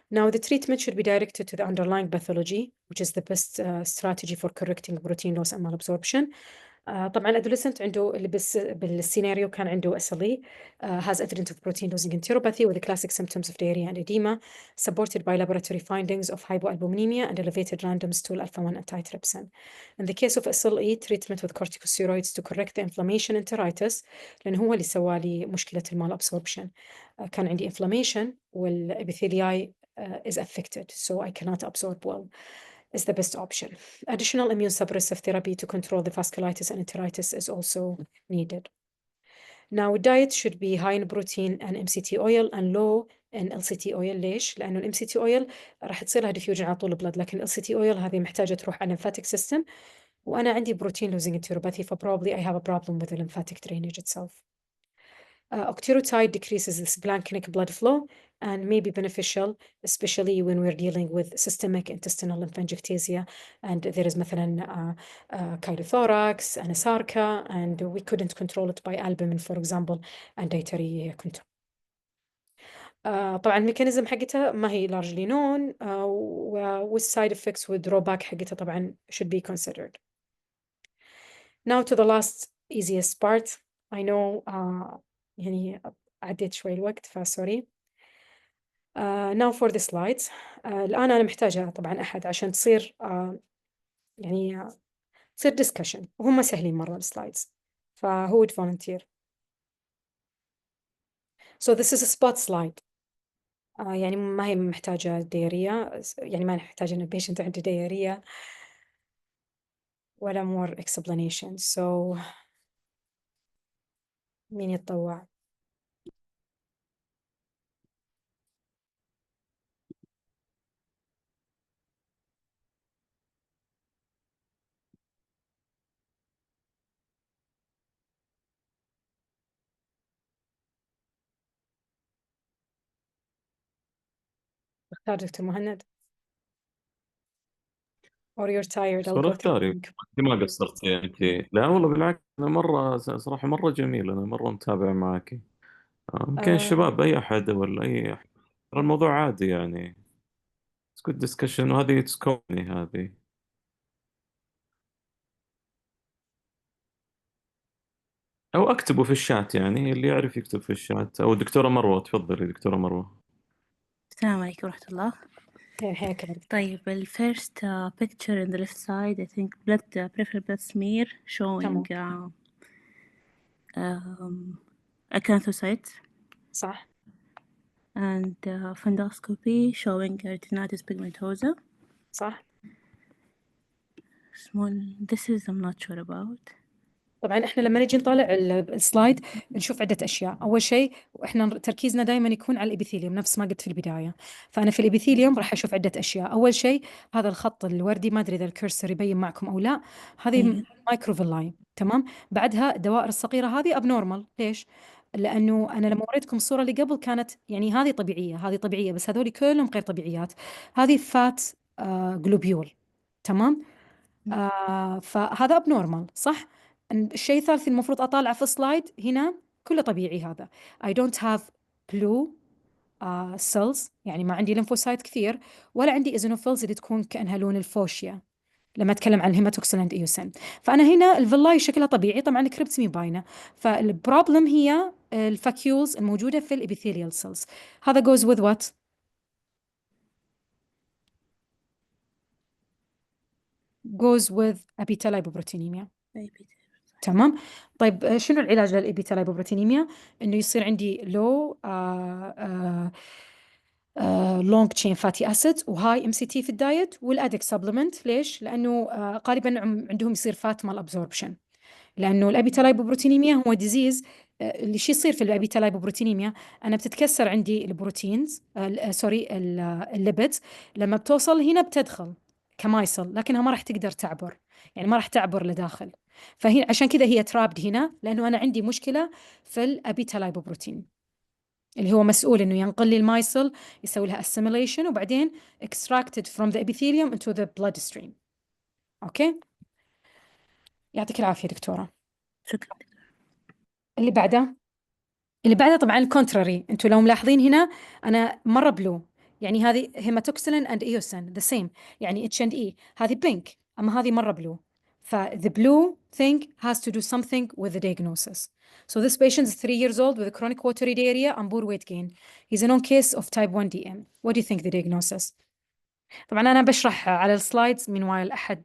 Speaker 2: Now, the treatment should be directed to the underlying pathology, which is the best strategy for correcting protein loss and malabsorption. طبعا adolescent عنده اللي بالسيناريو كان عنده SLE, has evidence of protein losing enteropathy with the classic symptoms of diarrhea and edema, supported by laboratory findings of hypoalbuminemia and elevated random stool alpha-1 antitrypsin. In the case of SLE, treatment with corticosteroids to correct the inflammation enteritis, لأن هو اللي سوالي مشكلة المال absorption. كان عندي inflammation والepithelium is affected, so I cannot absorb well, is the best option. Additional immune suppressive therapy to control the vasculitis and enteritis is also needed. Now, diet should be high in protein and MCT oil and low in LCT oil. ليش؟ لأنه ال MCT oil راح تصير لها diffusion على طول البلد, لكن ال LCT oil هذه محتاجة تروح على lymphatic system, وأنا عندي protein losing enteropathy, ف probably I have a problem with the lymphatic drainage itself. Octreotide decreases the splanchnic blood flow and may be beneficial, especially when we're dealing with systemic intestinal lymphangiectasia, and there is مثلا chylothorax, anasarca, and we couldn't control it by albumin, for example, and dietary control. طبعا الميكانيزم حقتها ما هي largely known, والside effects والdrawback حقتها طبعا should be considered. Now to the last easiest part. I know يعني عديت شوي الوقت فسوري. Now for the slides. الآن أنا محتاجة طبعا أحد عشان تصير يعني تصير discussion, وهم سهلين مرة السلايدز, فهو would volunteer. So this is a spot slide. يعني ما هي محتاجة ديارية, يعني ما نحتاج إن البيشنت عنده ديارية ولا more explanation. So مين يتطوع؟ اختار دكتور مهند. Or you're tired, I'll
Speaker 1: سؤال
Speaker 2: go through
Speaker 1: اختاري.
Speaker 2: them.
Speaker 1: انت ما قصرتي انت. لا والله بالعكس، انا مره صراحه مره جميل، انا مره متابع معك. يمكن الشباب اي احد ولا اي احد، ترى الموضوع عادي يعني. It's good discussion، وهذه تسكوني هذه. او اكتبوا في الشات، يعني اللي يعرف يكتب في الشات. او دكتورة مروة، تفضلي دكتورة مروة.
Speaker 3: السلام عليكم ورحمة الله.
Speaker 2: حياك الله.
Speaker 3: طيب الفيرست picture in the left side, I think blood peripheral blood smear showing
Speaker 2: تمام.
Speaker 3: acanthocytes,
Speaker 2: صح.
Speaker 3: and fundoscopy showing retinitis pigmentosa.
Speaker 2: صح.
Speaker 3: Small, this is I'm not sure about.
Speaker 2: طبعا احنا لما نجي نطالع السلايد نشوف عدة اشياء. اول شيء واحنا تركيزنا دائما يكون على الابيثيليوم نفس ما قلت في البداية. فانا في الابيثيليوم راح اشوف عدة اشياء. اول شيء هذا الخط الوردي، ما ادري اذا الكرسر يبين معكم او لا، هذه مايكروفيلاي. تمام. بعدها الدوائر الصغيرة هذه ابنورمال. ليش؟ لانه انا لما وريتكم الصورة اللي قبل كانت يعني هذه طبيعية، هذه طبيعية، بس هذول كلهم غير طبيعيات. هذه فات جلوبيول. تمام. فهذا ابنورمال صح. الشيء الثالث المفروض اطالعه في سلايد هنا كله طبيعي. هذا I don't have blue سيلز، يعني ما عندي ليمفوسايت كثير، ولا عندي ايزينوفيلز اللي تكون كأنها لون الفوشيا لما اتكلم عن الهيماتوكسل اند ايوسين. فانا هنا الفيلاي شكلها طبيعي، طبعا الكريبتس مي باينه. فالبروبلم هي الفاكيولز الموجوده في الابيثيليال سيلز. هذا goes with what؟ goes with ابيثيلايبوبروتينيميا. تمام. طيب شنو العلاج للابيثيلايبوبروتينيميا؟ انه يصير عندي لو لونج تشين فاتي اسيدز وهاي ام سي تي في الدايت والادك سبلمنت. ليش؟ لانه غالبا عندهم يصير فات مال ابزوربشن، لانه الابيثيلايبوبروتينيميا هو ديزيز. اللي شو يصير في الابيثيلايبوبروتينيميا؟ انا بتتكسر عندي البروتينز، سوري، الليبيدز. لما بتوصل هنا بتدخل كمايسل، لكنها ما راح تقدر تعبر، يعني ما راح تعبر لداخل. فهي عشان كذا هي ترابد هنا، لانه انا عندي مشكله في الابيثيلايبوبروتين اللي هو مسؤول انه ينقل لي المايسل، يسوي لها assimilation، وبعدين extracted from the epithelium into the bloodstream. اوكي، يعطيك العافيه دكتوره.
Speaker 3: شكرا.
Speaker 2: اللي بعده، اللي بعده طبعا الكونتراري. انتم لو ملاحظين هنا انا مره بلو، يعني هذه هيماتوكسلين اند ايوسين ذا سيم، يعني اتش اند اي. هذه بينك، اما هذه مره بلو. ف the blue thing has to do something with the diagnosis. So this patient is 3 years old with a chronic watery diarrhea and poor weight gain. He's a known case of type 1 DM. What do you think the diagnosis? طبعا أنا بشرح على السلايدز من وايل أحد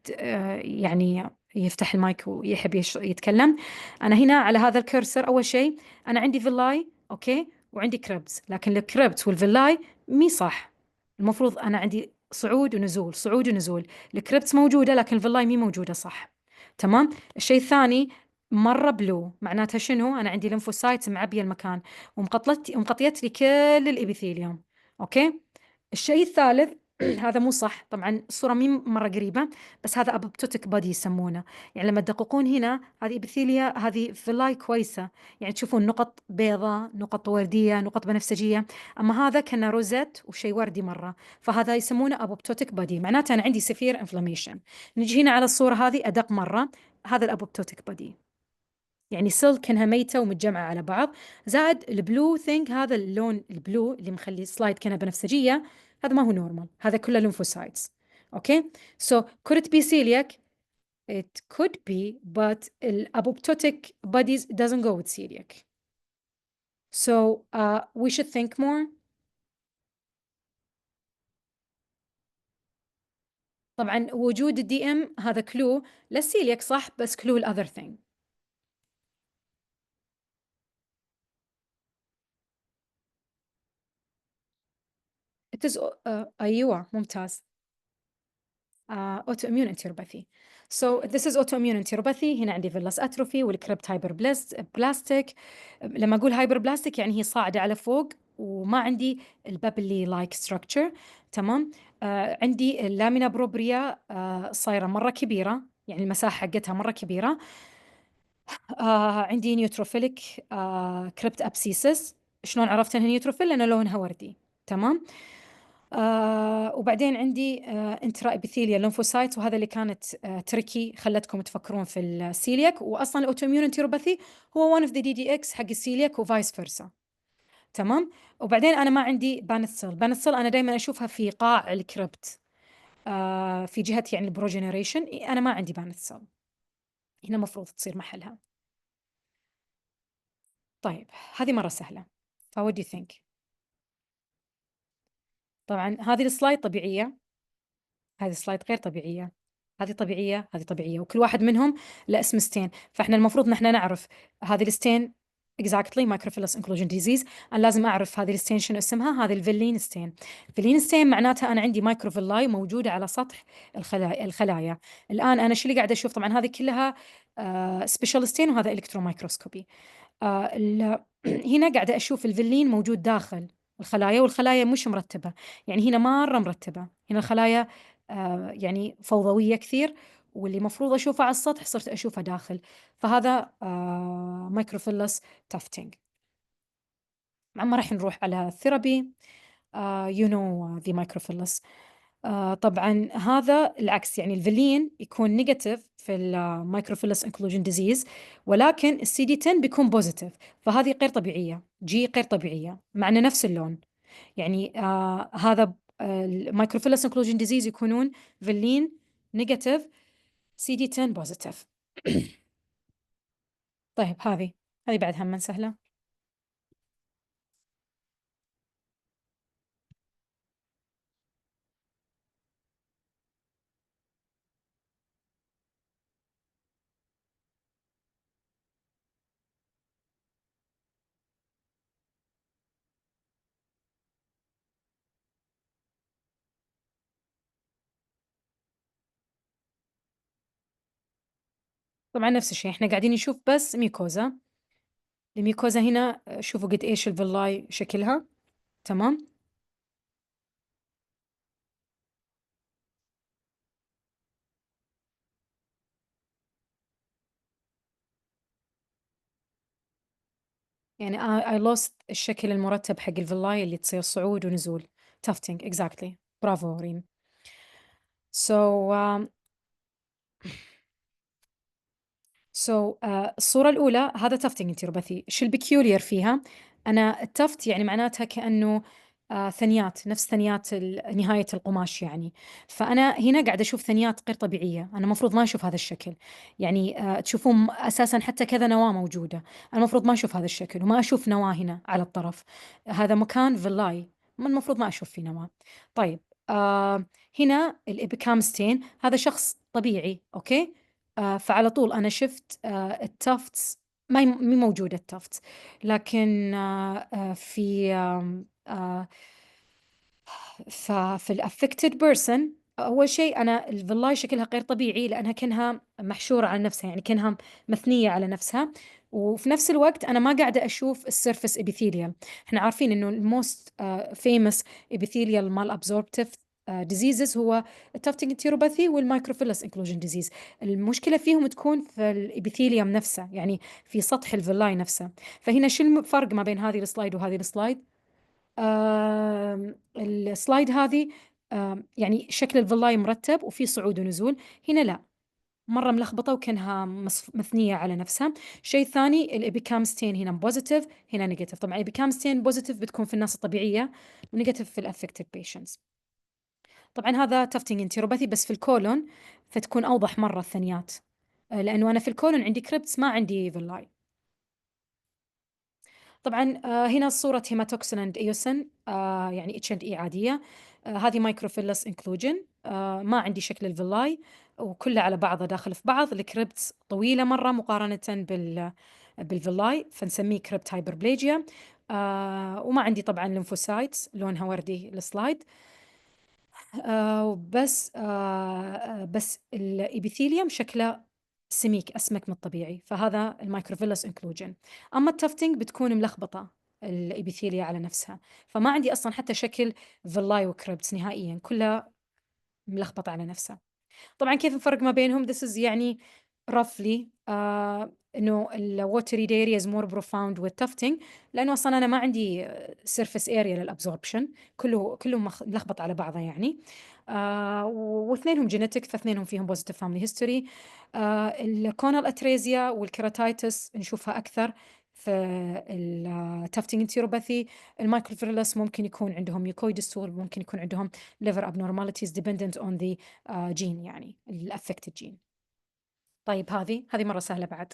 Speaker 2: يعني يفتح المايك ويحب يتكلم. أنا هنا على هذا الكرسر أول شيء أنا عندي فيلاي، أوكي، وعندي كريبس، لكن الكريبس والفيلاي مي صح. المفروض أنا عندي صعود ونزول، صعود ونزول. الكريبس موجودة لكن الفيلاي مي موجودة، صح؟ تمام. الشيء الثاني مرة بلو، معناتها شنو؟ أنا عندي ليمفوسايتس معبية المكان ومغطيت لي كل الإبيثيليوم. أوكي. الشيء الثالث هذا مو صح، طبعا الصورة مي مرة قريبة، بس هذا أبوبتوتيك بادي يسمونه. يعني لما تدققون هنا هذه إبيثيليا، هذه فيلاي كويسة، يعني تشوفون نقط بيضاء، نقط وردية، نقط بنفسجية. أما هذا كان روزيت وشيء وردي مرة، فهذا يسمونه أبوبتوتيك بادي، معناته أنا عندي سفير انفلاميشن. نجي هنا على الصورة هذه أدق مرة، هذا الأبوبتوتيك بادي، يعني سيل كأنها ميتة ومتجمعة على بعض. زائد البلو ثينج، هذا اللون البلو اللي مخلي سلايد كأنها بنفسجية، هذا ما هو نورمال، هذا كله ليمفوسايتس. اوكي. So could it be celiac? It could be, but apoptotic bodies doesn't go with celiac. So we should think more. طبعا وجود الدي ام هذا كلو للسيلياك صح، بس كلو الأذر thing. It is أيوة ممتاز. autoimmune enteropathy. So this is autoimmune enteropathy. هنا عندي فيلاس اتروفي والكريبت هايبر بلاستيك. لما اقول هايبر بلاستيك يعني هي صاعده على فوق وما عندي البابلي لايك ستراكشر. تمام. عندي اللامينا بروبريا صايره مره كبيره، يعني المساحه حقتها مره كبيره. عندي نيوتروفيليك كريبت ابسيسس. شلون عرفت انها نيوتروفيل؟ لانه لونها وردي. تمام. وبعدين عندي انترا ابيثيليا ليمفوسايت، وهذا اللي كانت تركي خلتكم تفكرون في السيلياك. واصلا الاوتوميون انتيروباثي هو one of the DDX حق السيلياك وفايس فيرسا. تمام. وبعدين انا ما عندي بانت سيل انا دائما اشوفها في قاع الكريبت في جهه يعني البروجينيريشن. انا ما عندي بانت سيل هنا، المفروض تصير محلها. طيب هذه مره سهله. فوات دو ثينك؟ طبعا هذه السلايد طبيعيه، هذه السلايد غير طبيعية، هذه طبيعية، هذه طبيعية، وكل واحد منهم له اسم ستين. فاحنا المفروض نحن نعرف هذه الستين exactly microphilus inclusion disease. أنا لازم أعرف هذه الستين شنو اسمها. هذه الفيلين ستين. فيلين ستين معناتها أنا عندي مايكروفيلاي موجودة على سطح الخلايا. الآن أنا شو اللي قاعدة أشوف؟ طبعا هذه كلها سبيشال ستين، وهذا إلكترون مايكروسكوبي. هنا قاعدة أشوف الفيلين موجود داخل الخلايا، والخلايا مش مرتبة، يعني هنا مرة مرتبة. هنا الخلايا يعني فوضوية كثير، واللي مفروض أشوفه على السطح صرت أشوفه داخل. فهذا مايكروفيلس تافتينج. ما راح نروح على الثيرابي. you know the microphilus. طبعا هذا العكس، يعني الفيلين يكون نيجاتيف في المايكروفيلس انكلوجن ديزيز، ولكن السي دي 10 بيكون بوزيتيف. فهذه غير طبيعية، جي غير طبيعية، مع انه نفس اللون. يعني هذا المايكروفيلس انكلوجن ديزيز يكونون فيلين نيجاتيف CD10 بوزيتيف. طيب هذه بعد هم سهلة. طبعا نفس الشيء، احنا قاعدين نشوف بس ميكوزا. الميكوزا هنا شوفوا قد ايش الفيلاي شكلها. تمام. يعني I lost الشكل المرتب حق الفيلاي اللي تصير صعود ونزول. تافتنج exactly. برافو ريم. so الصورة الأولى هذا تافتنج انتيروباثي. شو البيكيولير فيها؟ أنا التفت يعني معناتها كأنه ثنيات، نفس ثنيات نهاية القماش يعني. فأنا هنا قاعدة أشوف ثنيات غير طبيعية، أنا المفروض ما أشوف هذا الشكل. يعني تشوفون أساسا حتى كذا نواة موجودة، أنا المفروض ما أشوف هذا الشكل وما أشوف نواة هنا على الطرف. هذا مكان فيلاي، المفروض ما أشوف فيه نواة. طيب هنا الإبيكامستين هذا شخص طبيعي، أوكي. فعلى طول أنا شفت التفتس ما موجودة التفتس، لكن في ففي الأفكتد بيرسون أول شيء أنا الفيلاي شكلها غير طبيعي لأنها كأنها محشورة على نفسها، يعني كأنها مثنية على نفسها. وفي نفس الوقت أنا ما قاعدة أشوف السيرفس إبيثيليوم. إحنا عارفين إنه الموست فيمس إبيثيليال مال أبزوربتيف ديزيزز هو التافتنج انتيروباثي والمايكروفيلس انكلوجن ديزيز. المشكلة فيهم تكون في الإبيثيليوم نفسه، يعني في سطح الفيلاي نفسه. فهنا شو الفرق ما بين هذه السلايد وهذه السلايد؟ السلايد هذه يعني شكل الفيلاي مرتب وفي صعود ونزول. هنا لا، مرة ملخبطة وكأنها مثنية على نفسها. شيء ثاني الإبيكامستين هنا بوزيتيف هنا نيجاتيف. طبعا الإبيكامستين بوزيتيف بتكون في الناس الطبيعية ونيجاتيف في الأفكتد بيشنتس. طبعا هذا تافتنج انتيروباثي بس في الكولون، فتكون أوضح مرة الثنيات لأنه أنا في الكولون عندي كريبتس ما عندي فيلاي. طبعا هنا صورة هيماتوكسين اند ايوسين يعني اتش اند اي عادية. هذه مايكروفيلس انكلوجن. ما عندي شكل الفيلاي وكلها على بعضها داخل في بعض. الكريبت طويلة مرة مقارنة بالفيلاي، فنسميه كريبت هايبربليجيا. وما عندي طبعا ليمفوسايتس لونها وردي السلايد. بس الإبيثيليوم شكله سميك أسمك من الطبيعي، فهذا المايكروفيلس انكلوجن. أما التفتنج بتكون ملخبطة الإبيثيليا على نفسها، فما عندي أصلا حتى شكل فيلاي وكريبتس نهائيا، كلها ملخبطة على نفسها. طبعا كيف الفرق ما بينهم؟ this is يعني roughly انه الوتري ديري is more profound with tufting، لانه اصلا انا ما عندي surface area للابزوربشن، كله ملخبط على بعضه يعني. واثنينهم جينيتك، فاثنينهم فيهم بوزيتيف فاميلي هيستوري. الكونال اتريزيا والكيراتايتس نشوفها اكثر في التافتنج انتيروباثي. المايكروفيرلس ممكن يكون عندهم ميوكويدستول، ممكن يكون عندهم liver abnormalities dependent on the gene، يعني الافكتد جين. طيب هذه مرة سهلة بعد.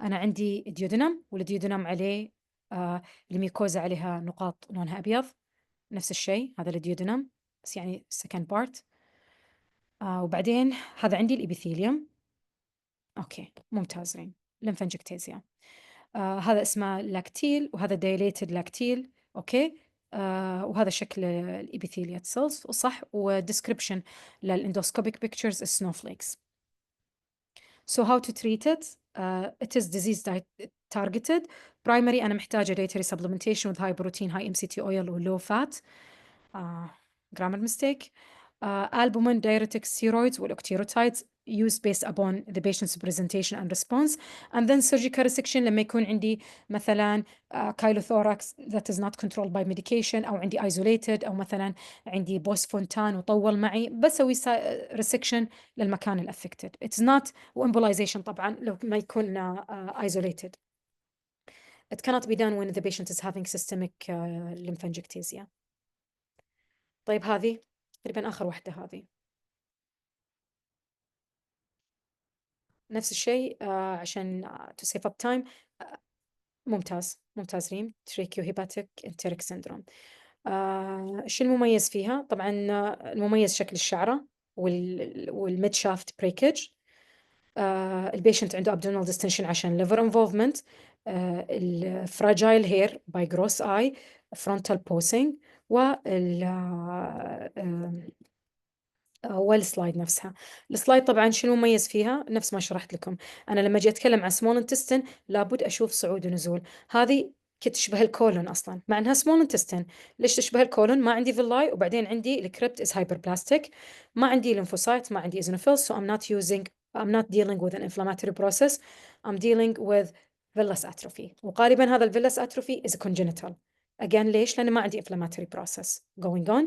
Speaker 2: أنا عندي ديودنم، والديودنم عليه الميكوزا عليها نقاط لونها أبيض، نفس الشيء هذا الديودنم بس يعني second part. وبعدين هذا عندي الإبيثيليوم. أوكي ممتاز رين. لمفنجكتيزيا هذا اسمه لاكتيل، وهذا دايليتد لاكتيل. أوكي. وهذا شكل الإبيثيليات سيلز صح، وديسكريبشن للإندوسكوبيك بيكتشرز snowflakes. So how to treat it? It is disease targeted. Primary أنا محتاجة dietary supplementation with high protein, high MCT oil و low fat. Grammar mistake. Albumin, diuretics, steroids والoctiotides used based upon the patient's presentation and response. And then surgical resection لما يكون عندي مثلا chylothorax that is not controlled by medication، أو عندي isolated، أو مثلا عندي بوس فونتان وطول معي، بسوي resection للمكان الأفكتد. It's not وembolization طبعا لو ما يكون isolated. It cannot be done when the patient is having systemic lymphangiectasia. طيب هذه تقريبا آخر واحدة هذه. نفس الشيء عشان to save up time. ممتاز ريم tracheohepatic enteric syndrome. شو المميز فيها؟ طبعا المميز شكل الشعرة والميد شافت بريكج. البيشنت عنده abdominal distension عشان liver involvement. الفراجايل هير by gross eye, frontal posing والسلايد نفسها. السلايد طبعا شنو مميز فيها؟ نفس ما شرحت لكم. أنا لما أجي أتكلم عن small intestine لابد أشوف صعود ونزول. هذه تشبه الكولون أصلا مع أنها small intestine. ليش تشبه الكولون؟ ما عندي villi وبعدين عندي الكريبت is hyperplastic. ما عندي lymphocytes ما عندي eosinophils, so I'm not dealing with an inflammatory process. I'm dealing with villus atrophy. وغالبا هذا الvillus atrophy is congenital. Again ليش؟ لأن ما عندي inflammatory process going on.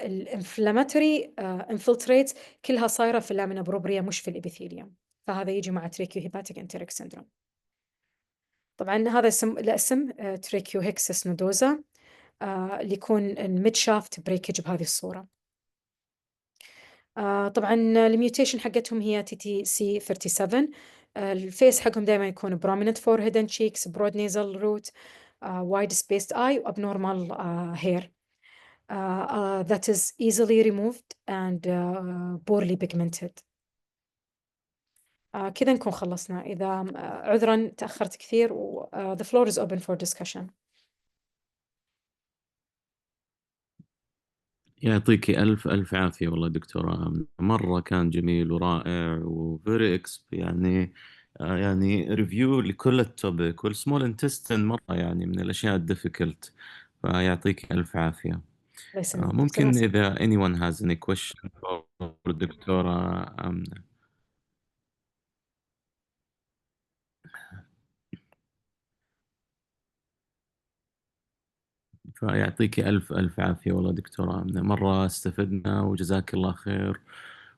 Speaker 2: الانفلاماتوري انفلتريت كلها صايرة في اللامينا بروبريا مش في الإبيثيليوم. فهذا يجي مع تريكيوهيباتيك انتريك سيندروم. طبعا هذا الاسم تريكيوهيكسس نودوزا اللي يكون الميد شافت بريكج بهذه الصورة. طبعا الميوتيشن حقتهم هي TTC 37. الفيس حقهم دائما يكون prominent forehead and cheeks, broad nasal root, wide spaced eye, abnormal hair. That is easily removed and poorly pigmented. كذا نكون خلصنا. إذا عذرا تأخرت كثير و the floor is open for discussion.
Speaker 1: يعطيكي ألف عافية والله دكتورة، مرة كان جميل ورائع وفيري يعني ريفيو لكل التوبيك، والسمول انتستين مرة يعني من الأشياء الديفيكلت، فيعطيكي ألف عافية.
Speaker 2: الله يسلمك.
Speaker 1: ممكن إذا anyone has any question for الدكتورة فيعطيكي ألف عافية والله دكتورة، مرة استفدنا وجزاك الله خير،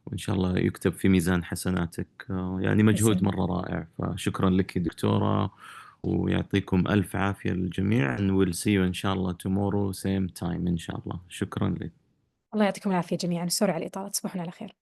Speaker 1: وإن شاء الله يكتب في ميزان حسناتك، يعني مجهود
Speaker 2: يسلمك.
Speaker 1: مرة رائع، فشكرا لك دكتورة ويعطيكم ألف عافية للجميع، and we'll see you إن شاء الله tomorrow same time إن شاء الله. شكرا لك.
Speaker 2: الله يعطيكم العافية جميعا. سوري على الإطالة. تصبحون على خير.